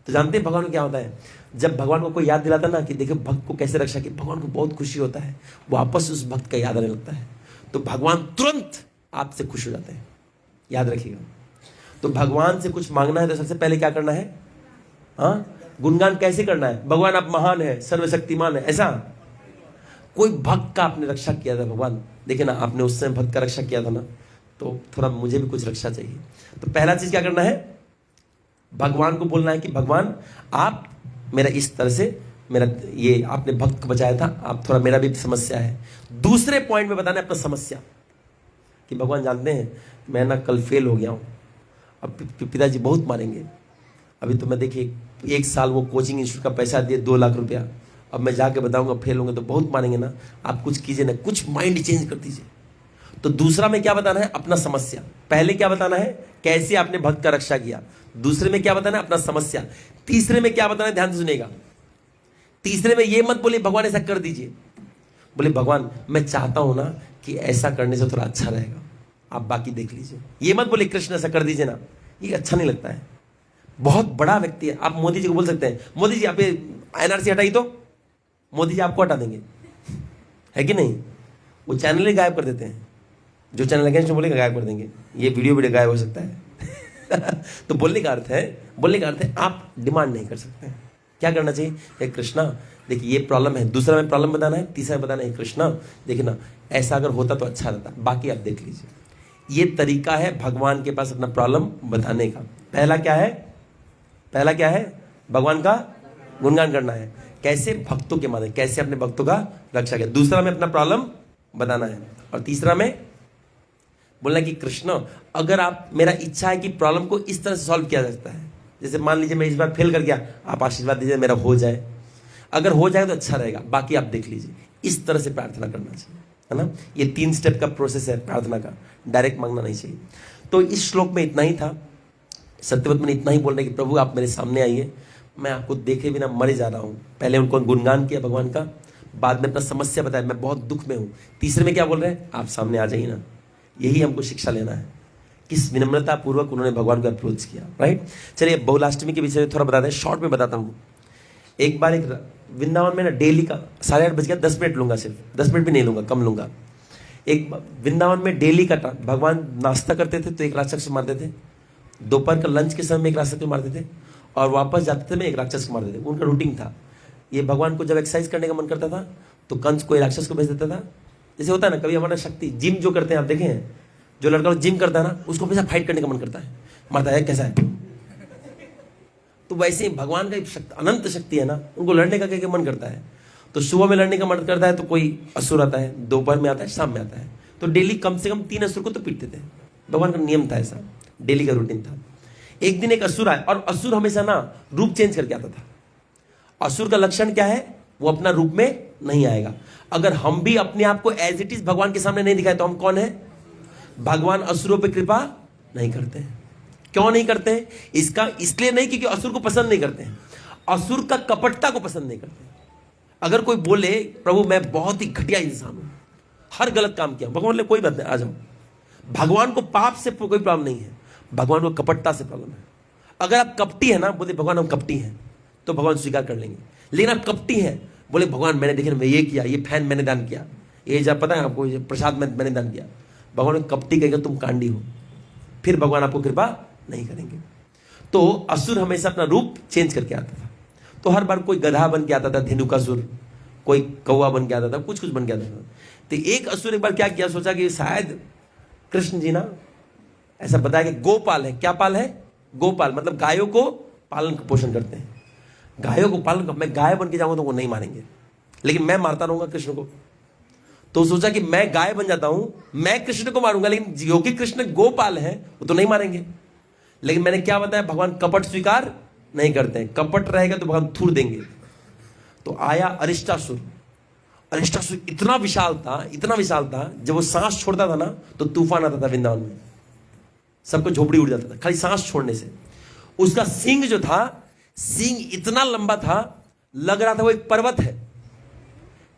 तो जानते हैं भगवान को क्या होता है, जब भगवान को कोई याद दिलाता ना कि देखो भक्त को कैसे रक्षा की, भगवान को बहुत खुशी होता है, वापस उस भक्त का याद आने लगता है, तो भगवान तुरंत आपसे खुश हो जाते हैं। याद रखिएगा। तो भगवान से कुछ मांगना है तो सबसे पहले क्या करना है? हाँ, गुणगान कैसे करना है? भगवान आप महान है, सर्वशक्तिमान है, ऐसा। कोई भक्त का आपने रक्षा किया था, भगवान देखिए ना, आपने उस समय भक्त का रक्षा किया था ना, तो थोड़ा मुझे भी कुछ रक्षा चाहिए। तो पहला चीज क्या करना है? भगवान को बोलना है कि भगवान आप मेरा इस तरह से, मेरा ये आपने भक्त को बचाया था, आप थोड़ा, मेरा भी समस्या है। दूसरे पॉइंट में बताना है अपना समस्या कि भगवान जानते हैं मैं ना कल फेल हो गया हूँ, अब पिताजी बहुत मारेंगे, अभी तो मैं देखिए 1 साल वो कोचिंग इंस्टीट्यूट का पैसा दिए 2 लाख रुपया, अब मैं जाके बताऊंगा फेल होंगे तो बहुत मारेंगे ना, आप कुछ कीजिए ना, कुछ माइंड चेंज कर दीजिए। तो दूसरा में क्या बताना है? अपना समस्या। पहले क्या बताना है? कैसे आपने भक्त का रक्षा किया। दूसरे में क्या बताना है? अपना समस्या। तीसरे में क्या बताना है? ध्यान से सुनिएगा। तीसरे में ये मत बोलिए भगवान ऐसा कर दीजिए, बोले भगवान मैं चाहता हूं ना कि ऐसा करने से थोड़ा अच्छा रहेगा, आप बाकी देख लीजिए। ये मत बोले कृष्ण ऐसा कर दीजिए ना, ये अच्छा नहीं लगता है। बहुत बड़ा व्यक्ति है, आप मोदी जी को बोल सकते हैं मोदी जी आप एनआरसी हटाई, तो मोदी जी आपको हटा देंगे, है कि नहीं? वो चैनल ही गायब कर देते हैं, जो चैनल अगेंस्ट बोलेगा गायब कर देंगे, ये वीडियो गायब हो सकता है। तो बोलने का अर्थ है आप डिमांड नहीं कर सकते। क्या करना चाहिए? हे कृष्णा देखिए ये प्रॉब्लम है, दूसरा में प्रॉब्लम बताना है, तीसरा में बताना है कृष्णा देखिए ना ऐसा अगर होता तो अच्छा रहता, बाकी आप देख लीजिए। ये तरीका है भगवान के पास अपना प्रॉब्लम बताने का। पहला क्या है? भगवान का गुणगान करना है। कैसे? भक्तों के माध्यम, कैसे अपने भक्तों का रक्षा किया। दूसरा में अपना प्रॉब्लम बताना है, और तीसरा में बोलना कि कृष्ण अगर आप, मेरा इच्छा है कि प्रॉब्लम को इस तरह से सॉल्व किया जा सकता है, जैसे मान लीजिए मैं इस बार फेल कर गया, आप आशीर्वाद दीजिए मेरा हो जाए, अगर हो जाए तो अच्छा रहेगा, बाकी आप देख लीजिए। इस तरह से प्रार्थना करना चाहिए, है ना। ये 3 स्टेप का प्रोसेस है प्रार्थना का, डायरेक्ट मांगना नहीं चाहिए। तो इस श्लोक में इतना ही था। सत्यव्रत में इतना ही बोलने कि प्रभु आप मेरे सामने आइए, मैं आपको देखे बिना मरे जा रहा हूँ। पहले उनको गुणगान किया भगवान का, बाद में अपना समस्या बताया, मैं बहुत दुख में हूँ। तीसरे में क्या बोल रहे हैं? आप सामने आ जाइए ना। यही हमको शिक्षा लेना है, किस विनम्रता पूर्वक उन्होंने भगवान को अप्रोच किया, राइट। चलिए बहुलाष्टमी के विषय में थोड़ा बताते हैं, शॉर्ट में बताता हूँ। एक बार एक वृंदावन में ना डेली का 8:30 बज गया, 10 मिनट लूंगा, सिर्फ 10 मिनट भी नहीं लूंगा, कम लूंगा। एक वृंदावन में डेली का भगवान नाश्ता करते थे तो एक राक्षस को मारते थे, दोपहर का लंच के समय में एक राक्षस को मारते थे, और वापस जाते थे में एक राक्षस को मारते थे। उनका रूटीन था। ये भगवान को जब एक्सरसाइज करने का मन करता था तो कंस कोई राक्षस को भेज देता था। जैसे होता है ना कभी हमारा शक्ति, जिम जो करते हैं आप देखे हैं, जो लड़का जिम करता है ना उसको हमेशा फाइट करने का मन करता है, मारता है कैसा है। तो वैसे ही भगवान का अनंत शक्ति है ना, उनको लड़ने का क्या मन करता है। तो सुबह में लड़ने का मन करता है तो कोई असुर आता है, दोपहर में आता है, शाम में आता है। तो डेली कम से कम 3 असुर को तो पीटते थे। भगवान का नियम था, ऐसा डेली का रूटीन था। एक दिन एक असुर आया, और असुर हमेशा ना रूप चेंज करके आता था। असुर का लक्षण क्या है? वो अपना रूप में नहीं आएगा। अगर हम भी अपने आप को एज इट इज भगवान के सामने नहीं दिखाए तो हम कौन है? भगवान असुरों पे कृपा नहीं करते हैं। क्यों नहीं करते हैं? इसका इसलिए नहीं क्योंकि असुर को पसंद नहीं करते हैं, असुर का कपटता को पसंद नहीं करते। अगर कोई बोले प्रभु मैं बहुत ही घटिया इंसान हूं, हर गलत काम किया, भगवान बोले कोई बात नहीं, आ जाओ। भगवान को पाप से कोई प्रॉब्लम नहीं है, भगवान को कपटता से प्रॉब्लम है। अगर आप कपटी है ना, बोले भगवान हम कपटी हैं, तो भगवान स्वीकार कर लेंगे। लेकिन आप कपटी हैं, बोले भगवान मैंने देखे मैं ये किया, ये फैन मैंने दान किया, ये जब पता है आपको ये प्रसाद मैंने दान किया, भगवान कपटी कहेगा तुम कांडी हो, फिर भगवान आपको कृपा नहीं करेंगे। तो असुर हमेशा अपना रूप चेंज करके आता था। तो हर बार कोई गधा बन के आता था, धेनुकासुर, कोई कौवा बन के आता था, कुछ बन के आता था। तो एक असुर एक बार क्या किया, सोचा कि शायद कृष्ण जी ना ऐसा बताया कि गोपाल है। क्या पाल है? गोपाल, मतलब गायों को पालन पोषण करते हैं। गायों को पालन, मैं गाय बन के जाऊंगा तो वो नहीं मारेंगे, लेकिन मैं मारता रहूंगा कृष्ण को। तो सोचा कि मैं गाय बन जाता हूं, मैं कृष्ण को मारूंगा, लेकिन जो कि कृष्ण गोपाल है वो तो नहीं मारेंगे। लेकिन मैंने क्या बताया, भगवान कपट स्वीकार नहीं करते हैं, कपट रहेगा तो भगवान थूर देंगे। तो आया अरिष्टासुर। अरिष्टासुर इतना विशाल था, जब वो सांस छोड़ता था ना तो तूफान आता था वृंदावन में, सबको झोपड़ी उड़ जाता था खाली सांस छोड़ने से। उसका सिंग जो था, सिंग इतना लंबा था, लग रहा था वो एक पर्वत है।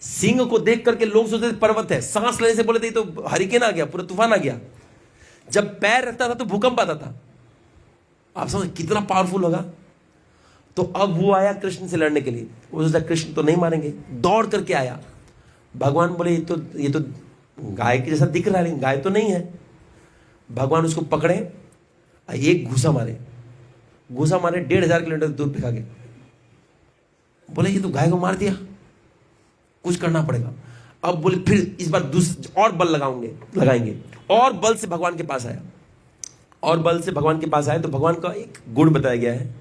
सिंह को देख करके लोग सोचते थे पर्वत है, सांस लेने से बोले थे तो हरिकेन आ गया, पूरा तूफान आ गया। जब पैर रखता था तो भूकंप आता था। आप समझ कितना पावरफुल होगा। तो अब वो आया कृष्ण से लड़ने के लिए, वो सोचा कृष्ण तो नहीं मारेंगे, दौड़ करके आया। भगवान बोले ये तो गाय के जैसा दिख रहा है, लेकिन गाय तो नहीं है। भगवान उसको पकड़े, एक घूसा मारे 1,500 किलोमीटर दूर फेंका के। बोले ये तो गाय को मार दिया, कुछ करना पड़ेगा। अब बोले फिर इस बार और बल लगाएंगे, और बल से भगवान के पास आया, और बल से भगवान के पास आए। तो भगवान का एक गुण बताया गया है,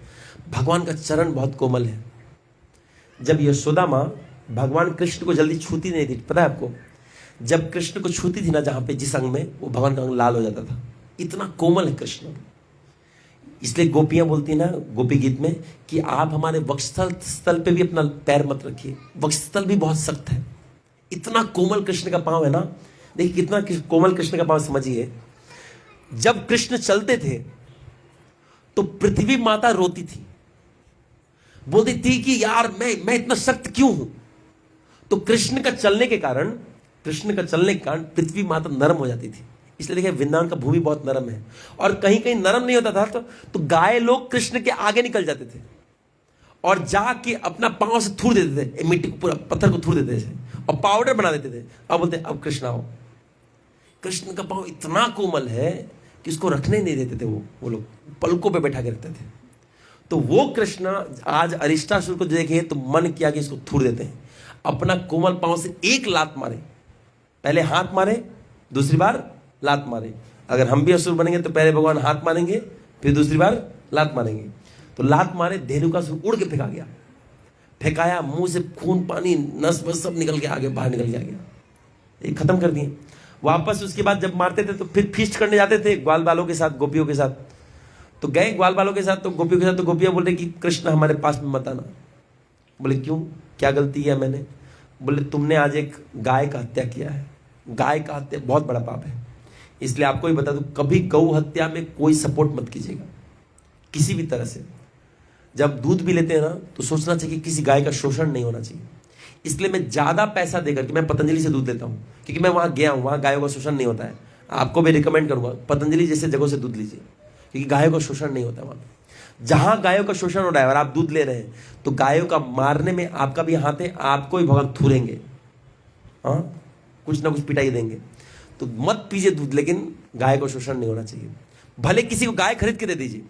भगवान का चरण बहुत कोमल है। जब यशोदा माँ भगवान कृष्ण को जल्दी छूती नहीं थी, पता है आपको, जब कृष्ण को छूती थी ना जहां पे जिस अंग में, वो भगवान का अंग लाल हो जाता था, इतना कोमल है कृष्ण। इसलिए गोपियां बोलती है ना गोपी गीत में कि आप हमारे वक्षस्थल पे भी अपना पैर मत रखिए, वक्षस्थल भी बहुत सख्त है। इतना कोमल कृष्ण का पांव है ना, देखिए कितना कोमल कृष्ण का पांव, समझिए। जब कृष्ण चलते थे तो पृथ्वी माता रोती थी, बोलती थी कि यार मैं इतना सख्त क्यों हूं। तो कृष्ण का चलने के कारण पृथ्वी माता नरम हो जाती थी। इसलिए देखिए वृंदावन का भूमि बहुत नरम है, और कहीं कहीं नरम नहीं होता था तो गाय लोग कृष्ण के आगे निकल जाते थे और जाके अपना पांव से थूर देते थे, मिट्टी को पूरा पत्थर को थूर देते थे और पाउडर बना देते थे। अब बोलते अब कृष्ण आओ। कृष्ण का पांव इतना कोमल है कि उसको रखने नहीं देते थे, वो लोग पलकों पे बैठा के रखते थे। तो वो कृष्ण आज अरिष्टासुर को देखे तो मन किया कि इसको थूर देते हैं। अपना कोमल पांव से एक लात मारे, पहले हाथ मारे, दूसरी बार लात मारे। अगर हम भी असुर बनेंगे तो पहले भगवान हाथ मारेंगे, फिर दूसरी बार लात मारेंगे। तो लात मारे, धेनुकासुर उड़ के फेंका गया, फेंकाया, मुंह से खून पानी नस बस सब निकल के आगे बाहर निकल गया, ये खत्म कर दिए। वापस उसके बाद जब मारते थे तो फिर फीस्ट करने जाते थे ग्वाल बालों के साथ, गोपियों के साथ। तो गए ग्वाल बालों के साथ, तो गोपियों के साथ, तो गोपियां बोल रही कि कृष्ण हमारे पास में मत आना। बोले क्यों, क्या गलती किया मैंने? बोले तुमने आज एक गाय का हत्या किया है, गाय का हत्या बहुत बड़ा पाप है। इसलिए आपको भी बता दूं, कभी गौ हत्या में कोई सपोर्ट मत कीजिएगा किसी भी तरह से। जब दूध भी लेते हैं ना तो सोचना चाहिए कि किसी गाय का शोषण नहीं होना चाहिए। इसलिए मैं ज्यादा पैसा देकर के मैं पतंजलि से दूध लेता हूं, क्योंकि मैं वहां गया हूं, वहां गायों का शोषण नहीं होता है। आपको भी रिकमेंड करूंगा पतंजलि जैसे जगहों से दूध लीजिए, क्योंकि गायों का शोषण नहीं होता वहां। जहां गायों का शोषण हो रहा है और आप दूध ले रहे हैं तो गायों का मारने में आपका भी हाथ है, आपको भी भगवान थूरेंगे, हाँ कुछ ना कुछ पिटाई देंगे। तो मत पीजिए दूध, लेकिन गाय को शोषण नहीं होना चाहिए। भले किसी को गाय खरीद के दे दीजिए,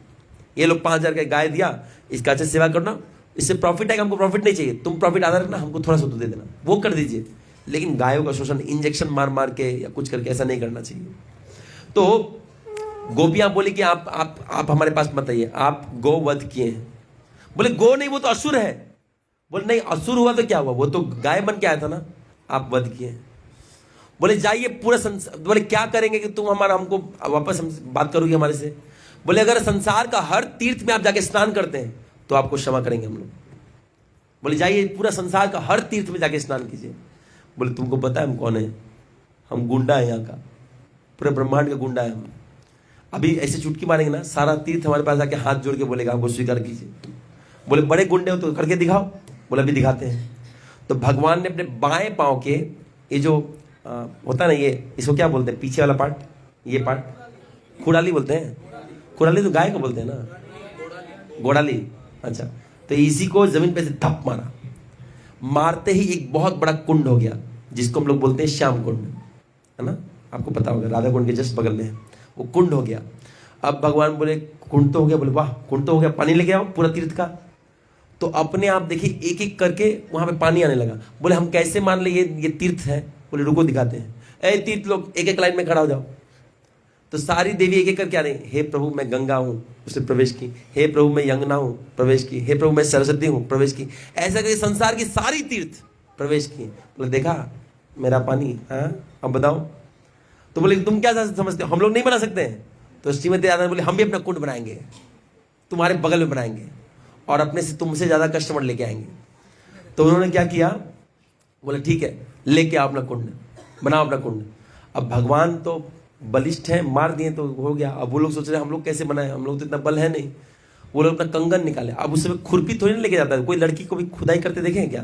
ये लोग 5,000 का गाय दिया, इसका अच्छे सेवा करना, इससे प्रॉफिट है, हमको प्रॉफिट नहीं चाहिए, तुम प्रॉफिट आधा रखना, हमको थोड़ा सा दूध दे देना, वो कर दीजिए। लेकिन गायों का शोषण इंजेक्शन मार मार के या कुछ करके ऐसा नहीं करना चाहिए। तो गोपियां बोली कि आप हमारे पास मत आइए, आप गौ वध किए हैं। बोले गौ नहीं, वो तो असुर है। बोले नहीं, असुर हुआ तो क्या हुआ, वो तो गाय बन के आया था ना, आप वध किए हैं। बोले जाइए पूरा संसार, बोले क्या करेंगे कि तुम हमको वापस हम बात करोगे हमारे से? बोले अगर संसार का हर तीर्थ में आप जाके स्नान करते हैं तो आपको क्षमा करेंगे हम लोग। बोले जाइए पूरा संसार का हर तीर्थ में जाके स्नान कीजिए। बोले तुमको पता है हम कौन है? हम गुंडा है, यहाँ का पूरे ब्रह्मांड का गुंडा है हम। अभी ऐसे चुटकी मारेंगे ना, सारा तीर्थ हमारे पास आके हाथ जोड़ के बोलेगा हमको स्वीकार कीजिए। बोले बड़े गुंडे हो तो करके दिखाओ। बोले अभी दिखाते हैं। तो भगवान ने अपने बाएं पांव के ये जो होता ना, ये इसको क्या बोलते हैं, पीछे वाला पार्ट, ये पार्ट खुड़ाली बोलते हैं। खुड़ाली तो गाय को बोलते हैं ना, घोड़ाली। अच्छा, तो इसी को जमीन पे से धप मारा, मारते ही एक बहुत बड़ा कुंड हो गया, जिसको हम लोग बोलते हैं श्याम कुंड, है ना, आपको पता होगा, राधा कुंड के जस्ट बगल में है, वो कुंड हो गया। अब भगवान बोले कुंड तो हो गया, बोले वाह कुंड तो हो गया, पानी लेके आओ पूरा तीर्थ का। तो अपने आप देखिए एक एक करके वहां पे पानी आने लगा। बोले हम कैसे मान ले ये तीर्थ है? बोले रुको दिखाते हैं। ए तीर्थ लोग एक एक लाइन में खड़ा हो जाओ। तो सारी देवी एक एक करके आ रही, हे प्रभु मैं गंगा हूं, उसने प्रवेश की। हे प्रभु मैं यमुना हूं, प्रवेश की। हे प्रभु मैं सरस्वती हूं, प्रवेश की। ऐसा करके संसार की सारी तीर्थ प्रवेश की। बोले देखा मेरा पानी, हाँ अब बताओ। तो बोले तुम क्या समझते हो, हम लोग नहीं बना सकते हैं? तो श्रीमती राधा बोले हम भी अपना कुंड बनाएंगे, तुम्हारे बगल में बनाएंगे, और अपने से तुमसे ज्यादा कस्टमर लेके आएंगे। तो उन्होंने क्या किया, बोले ठीक है लेके आओ अपना कुंड, बनाओ अपना कुंड। अब भगवान तो बलिष्ठ है, मार दिए तो हो गया। अब वो लोग सोच रहे हम लोग कैसे बनाए, हम लोग तो इतना बल है नहीं। वो लोग अपना कंगन निकाले। अब उस समय खुरपी थोड़ी ना लेके जाता है, कोई लड़की को भी खुदाई करते देखे क्या?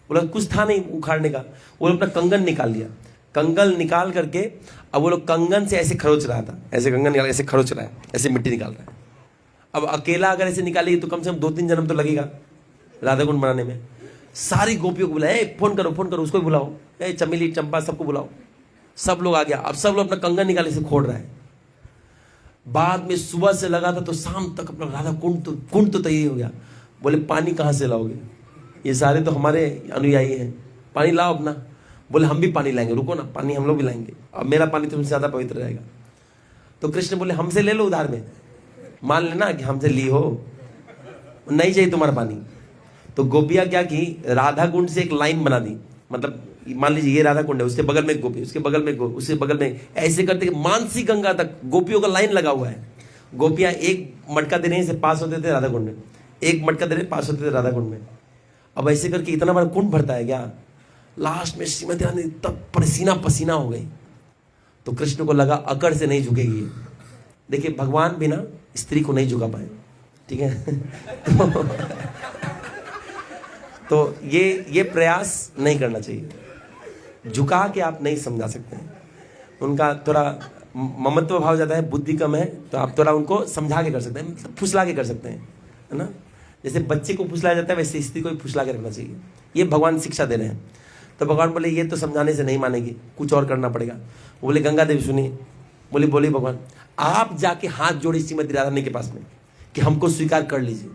वो लोग कुछ था नहीं उखाड़ने का, वो लोग अपना कंगन निकाल लिया। कंगन निकाल करके अब वो लोग कंगन से ऐसे खरोच रहा था, ऐसे कंगन निकाल ऐसे खरोच रहा है, ऐसे मिट्टी निकाल रहा है। अब अकेला अगर ऐसे निकालेगी तो कम से कम 2-3 जन्म तो लगेगा राधा कुंड बनाने में। सारी गोपियों को बुलाया, फोन करो उसको भी बुलाओ, चमेली चंपा सबको बुलाओ। सब लोग आ गया। अब सब लोग अपना कंगन निकाले से खोड़ रहा है। बाद में सुबह से लगा था तो शाम तक अपना राधा कुंड तो तैयार हो गया। बोले पानी कहाँ से लाओगे? ये सारे तो हमारे अनुयायी हैं, पानी लाओ अपना। बोले हम भी पानी लाएंगे, रुको ना, पानी हम लोग भी लाएंगे, अब मेरा पानी तुमसे ज्यादा पवित्र रहेगा। तो कृष्ण बोले हमसे ले लो उधार में, मान लेना कि हमसे ली हो, नहीं चाहिए तुम्हारा पानी। तो गोपियां क्या की, राधा कुंड से एक लाइन बना दी। मतलब मान लीजिए ये राधा कुंड है, उसके बगल में एक गोपी, उसके बगल में एक गोपी, उसके बगल में, ऐसे करते मानसी गंगा तक गोपियों का लाइन लगा हुआ है। गोपियां एक मटका देने से पास होते थे राधा कुंड में, एक मटका देने पास होते थे राधा कुंड में। अब ऐसे करके इतना बड़ा कुंड भरता है क्या। लास्ट में श्रीमती राधा तब पसीना पसीना हो गई। तो कृष्ण को लगा अकड़ से नहीं झुकेगी। देखिए भगवान भी ना स्त्री को नहीं झुका पाए, ठीक है। तो ये प्रयास नहीं करना चाहिए। झुका के आप नहीं समझा सकते हैं। उनका थोड़ा ममत्व भाव ज्यादा है, बुद्धि कम है, तो आप थोड़ा उनको समझा के कर सकते हैं, मतलब फुसला के कर सकते हैं, है ना। जैसे बच्चे को फुसलाया जाता है वैसे स्त्री को भी फुसला के रखना चाहिए। ये भगवान शिक्षा दे रहे हैं। तो भगवान बोले ये तो समझाने से नहीं मानेगी, कुछ और करना पड़ेगा। वो बोले गंगा देवी सुनिए। बोली बोली भगवान, आप जाके हाथ जोड़ी श्रीमती राधा रानी के पास में कि हमको स्वीकार कर लीजिए,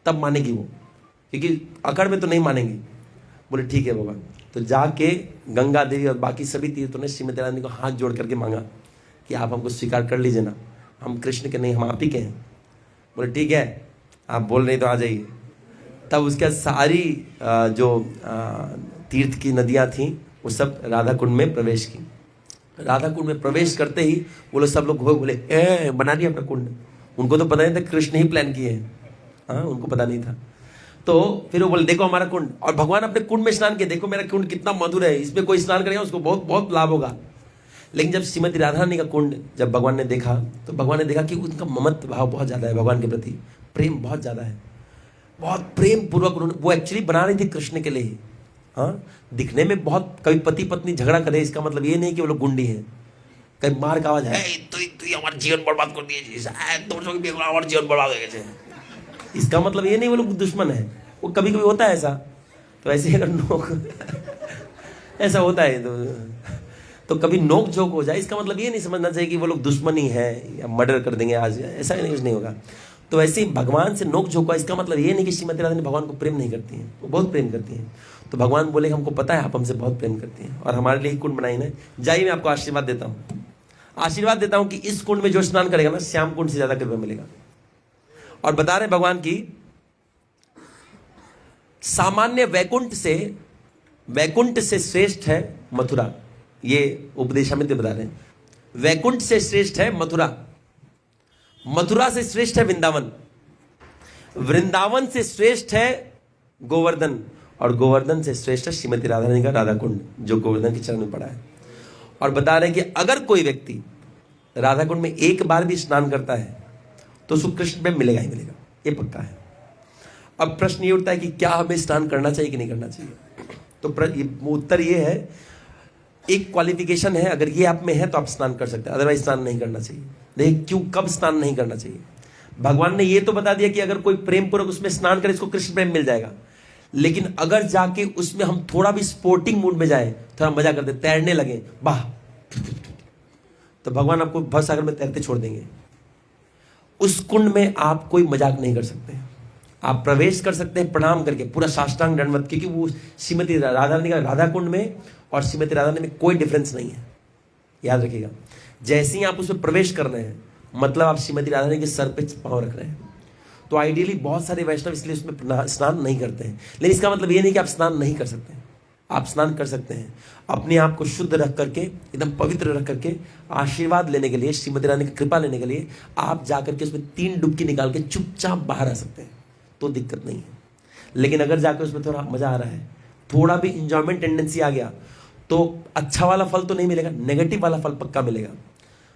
तब मानेगी वो, क्योंकि अकड़ में तो नहीं मानेंगी। बोले ठीक है भगवान। तो जाके गंगा देवी और बाकी सभी तीर्थों ने श्रीमती राधा रानी को हाथ जोड़ करके मांगा कि आप हमको स्वीकार कर लीजिए ना, हम कृष्ण के नहीं, हम आप ही के हैं। बोले ठीक है, आप बोल रहे तो आ जाइए। तब उसके सारी जो तीर्थ की नदियां थीं वो सब राधा कुंड में प्रवेश की। राधा कुंड में प्रवेश करते ही वो लोग सब लोग बोले बना दिया अपना कुंड। उनको तो पता नहीं था कृष्ण ही प्लान किए हैं, हाँ उनको पता नहीं था। तो फिर वो बोले देखो हमारा कुंड, और भगवान अपने कुंड में स्नान किए, देखो मेरा कुंड कितना मधुर है, इसमें कोई स्नान करेगा उसको बहुत बहुत लाभ होगा। लेकिन जब श्रीमती राधा रानी का कुंड जब भगवान ने देखा तो भगवान ने देखा कि उनका ममत्व भाव बहुत ज्यादा है, भगवान के प्रति प्रेम बहुत ज्यादा है, बहुत प्रेम पूर्वक उन्होंने, वो एक्चुअली बना रही थी कृष्ण के लिए ही। हाँ दिखने में बहुत, कभी पति पत्नी झगड़ा करे इसका मतलब ये नहीं कि वो लोग गुंडी हैं। कभी मार का आवाज है तू हमारा जीवन बर्बाद कर दिए, हमारा जीवन बर्बाद हो गए, इसका मतलब ये नहीं वो लोग दुश्मन है। वो कभी कभी होता है ऐसा। तो ऐसे अगर नोक ऐसा होता है तो कभी नोक झोंक हो जाए, इसका मतलब ये नहीं समझना चाहिए कि वो लोग दुश्मनी है या मर्डर कर देंगे आज, ऐसा नहीं होगा। तो ऐसे ही भगवान से नोक झोंक, इसका मतलब ये नहीं कि श्रीमती राधा रानी भगवान को प्रेम नहीं करती हैं, वो बहुत प्रेम करती हैं। तो भगवान बोले हमको पता है आप हमसे बहुत प्रेम करती हैं और हमारे लिए कुंड बनाई ना, जाइए मैं आपको आशीर्वाद देता हूँ, आशीर्वाद देता हूँ कि इस कुंड में जो स्नान करेगा ना श्याम कुंड से ज्यादा कृपा मिलेगा। और बता रहे भगवान की सामान्य वैकुंठ से श्रेष्ठ है मथुरा। ये उपदेशामृत बता रहे हैं, वैकुंठ से श्रेष्ठ है मथुरा, मथुरा से श्रेष्ठ है वृंदावन, वृंदावन से श्रेष्ठ है गोवर्धन, और गोवर्धन से श्रेष्ठ है श्रीमती राधा रानी का राधा कुंड जो गोवर्धन के चरण में पड़ा है। और बता रहे हैं कि अगर कोई व्यक्ति राधा कुंड में एक बार भी स्नान करता है तो उसको कृष्ण प्रेम मिलेगा ही मिलेगा, ये पक्का है। अब प्रश्न ये उठता है कि क्या हमें स्नान करना चाहिए कि नहीं करना चाहिए। तो उत्तर ये है, एक क्वालिफिकेशन है, अगर ये आप में है तो आप स्नान कर सकते हैं, अदरवाइज स्नान नहीं करना चाहिए। देखिए क्यों, कब स्नान नहीं करना चाहिए। भगवान ने ये तो बता दिया कि अगर कोई प्रेम पूर्वक उसमें स्नान करे इसको कृष्ण प्रेम मिल जाएगा, लेकिन अगर जाके उसमें हम थोड़ा भी स्पोर्टिंग मूड में जाए, थोड़ा मजा करते, तैरने लगे वाह, तो भगवान आपको भवसागर में तैरते छोड़ देंगे। उस कुंड में आप कोई मजाक नहीं कर सकते। आप प्रवेश कर सकते हैं प्रणाम करके, पूरा साष्टांग दंडवत, क्योंकि वो श्रीमती राधा रानी का राधा कुंड में और श्रीमती राधा रानी में कोई डिफरेंस नहीं है, याद रखिएगा। जैसे ही आप उसमें प्रवेश कर रहे हैं मतलब आप श्रीमती राधा रानी के सर पे पांव रख रहे हैं। तो आइडियली बहुत सारे वैष्णव इसलिए उसमें स्नान नहीं करते हैं, लेकिन इसका मतलब ये नहीं कि आप स्नान नहीं कर सकते हैं, आप स्नान कर सकते हैं। अपने आप को शुद्ध रख करके, एकदम पवित्र रख करके आशीर्वाद लेने के लिए, श्रीमती रानी की कृपा लेने के लिए आप जाकर के उसमें 3 डुबकी निकाल के चुपचाप बाहर आ सकते हैं, तो दिक्कत नहीं है। लेकिन अगर जाकर उसमें थोड़ा मजा आ रहा है, थोड़ा भी इंजॉयमेंट टेंडेंसी आ गया, तो अच्छा वाला फल तो नहीं मिलेगा, नेगेटिव वाला फल पक्का मिलेगा।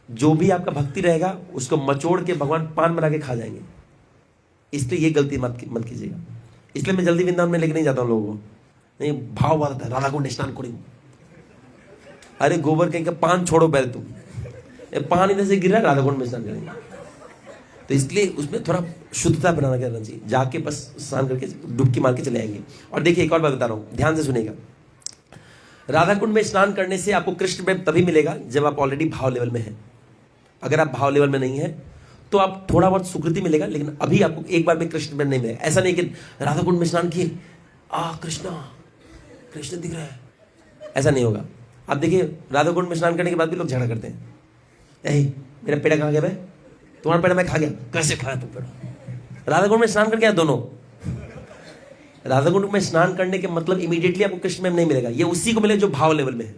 जो भी आपका भक्ति रहेगा उसको मचोड़ के भगवान पान बना के खा जाएंगे। इसलिए ये गलती मत कीजिएगा। इसलिए मैं जल्दी वृंदावन में लेके नहीं जाता हूँ लोगों को, नहीं भाव बढ़ता है, राधा कुंड स्नान करेंगे, अरे गोबर कहीं का पान छोड़ो पहले तुम, पान इधर से गिर रहा है, राधा कुंड में स्नान करेंगे। तो इसलिए उसमें थोड़ा शुद्धता बनाना करना चाहिए, जाके बस स्नान करके डुबकी मार के चले आएंगे। और देखिए एक और बात बता रहा हूँ, ध्यान से सुनेगा। राधा कुंड में स्नान करने से आपको कृष्ण प्रेम तभी मिलेगा जब आप ऑलरेडी भाव लेवल में हैं। अगर आप भाव लेवल में नहीं है तो आप थोड़ा बहुत सुकृति मिलेगा, लेकिन अभी आपको एक बार में कृष्ण प्रेम नहीं मिलेगा। ऐसा नहीं कि राधा कुंड में स्नान किए कृष्णा कृष्ण दिख रहा है, ऐसा नहीं होगा। आप देखिए राधा कुंड में स्नान करने के बाद भी लोग झगड़ा करते हैं, यही मेरा पेड़ा कहाँ गया भाई, तुम्हारा पेड़ा मैं खा गया, कैसे खाया तुम पेड़ा? राधा कुंड में स्नान करके आए दोनों। राधा कुंड में स्नान करने के मतलब इमीडिएटली आपको कृष्ण प्रेम नहीं मिलेगा, ये उसी को मिलेगा जो भाव लेवल में है।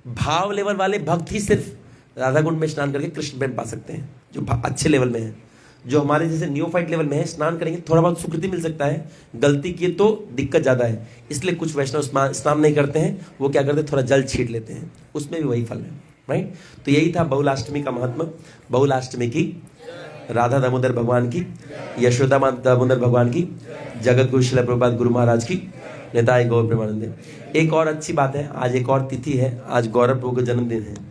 भाव लेवल वाले भक्त ही सिर्फ राधा कुंड में स्नान करके कृष्ण प्रेम पा सकते हैं, जो अच्छे लेवल में है। जो हमारे जैसे नियोफाइट लेवल में है, स्नान करेंगे थोड़ा बहुत सुकृति मिल सकता है, गलती किए तो दिक्कत ज्यादा है। इसलिए कुछ वैष्णव स्नान नहीं करते हैं, वो क्या करते हैं, थोड़ा जल छीट लेते हैं, उसमें भी वही फल है, राइट। तो यही था बहुलाष्टमी का महात्मा। बहुलाष्टमी की राधा दामोदर भगवान की, यशोदा दामोदर भगवान की, जगत गुरु श्रील प्रभुपाद गुरु महाराज की, निताई गौर प्रेमानंदे। एक और अच्छी बात है, आज एक और तिथि है, आज गौरव प्रभु का जन्मदिन है।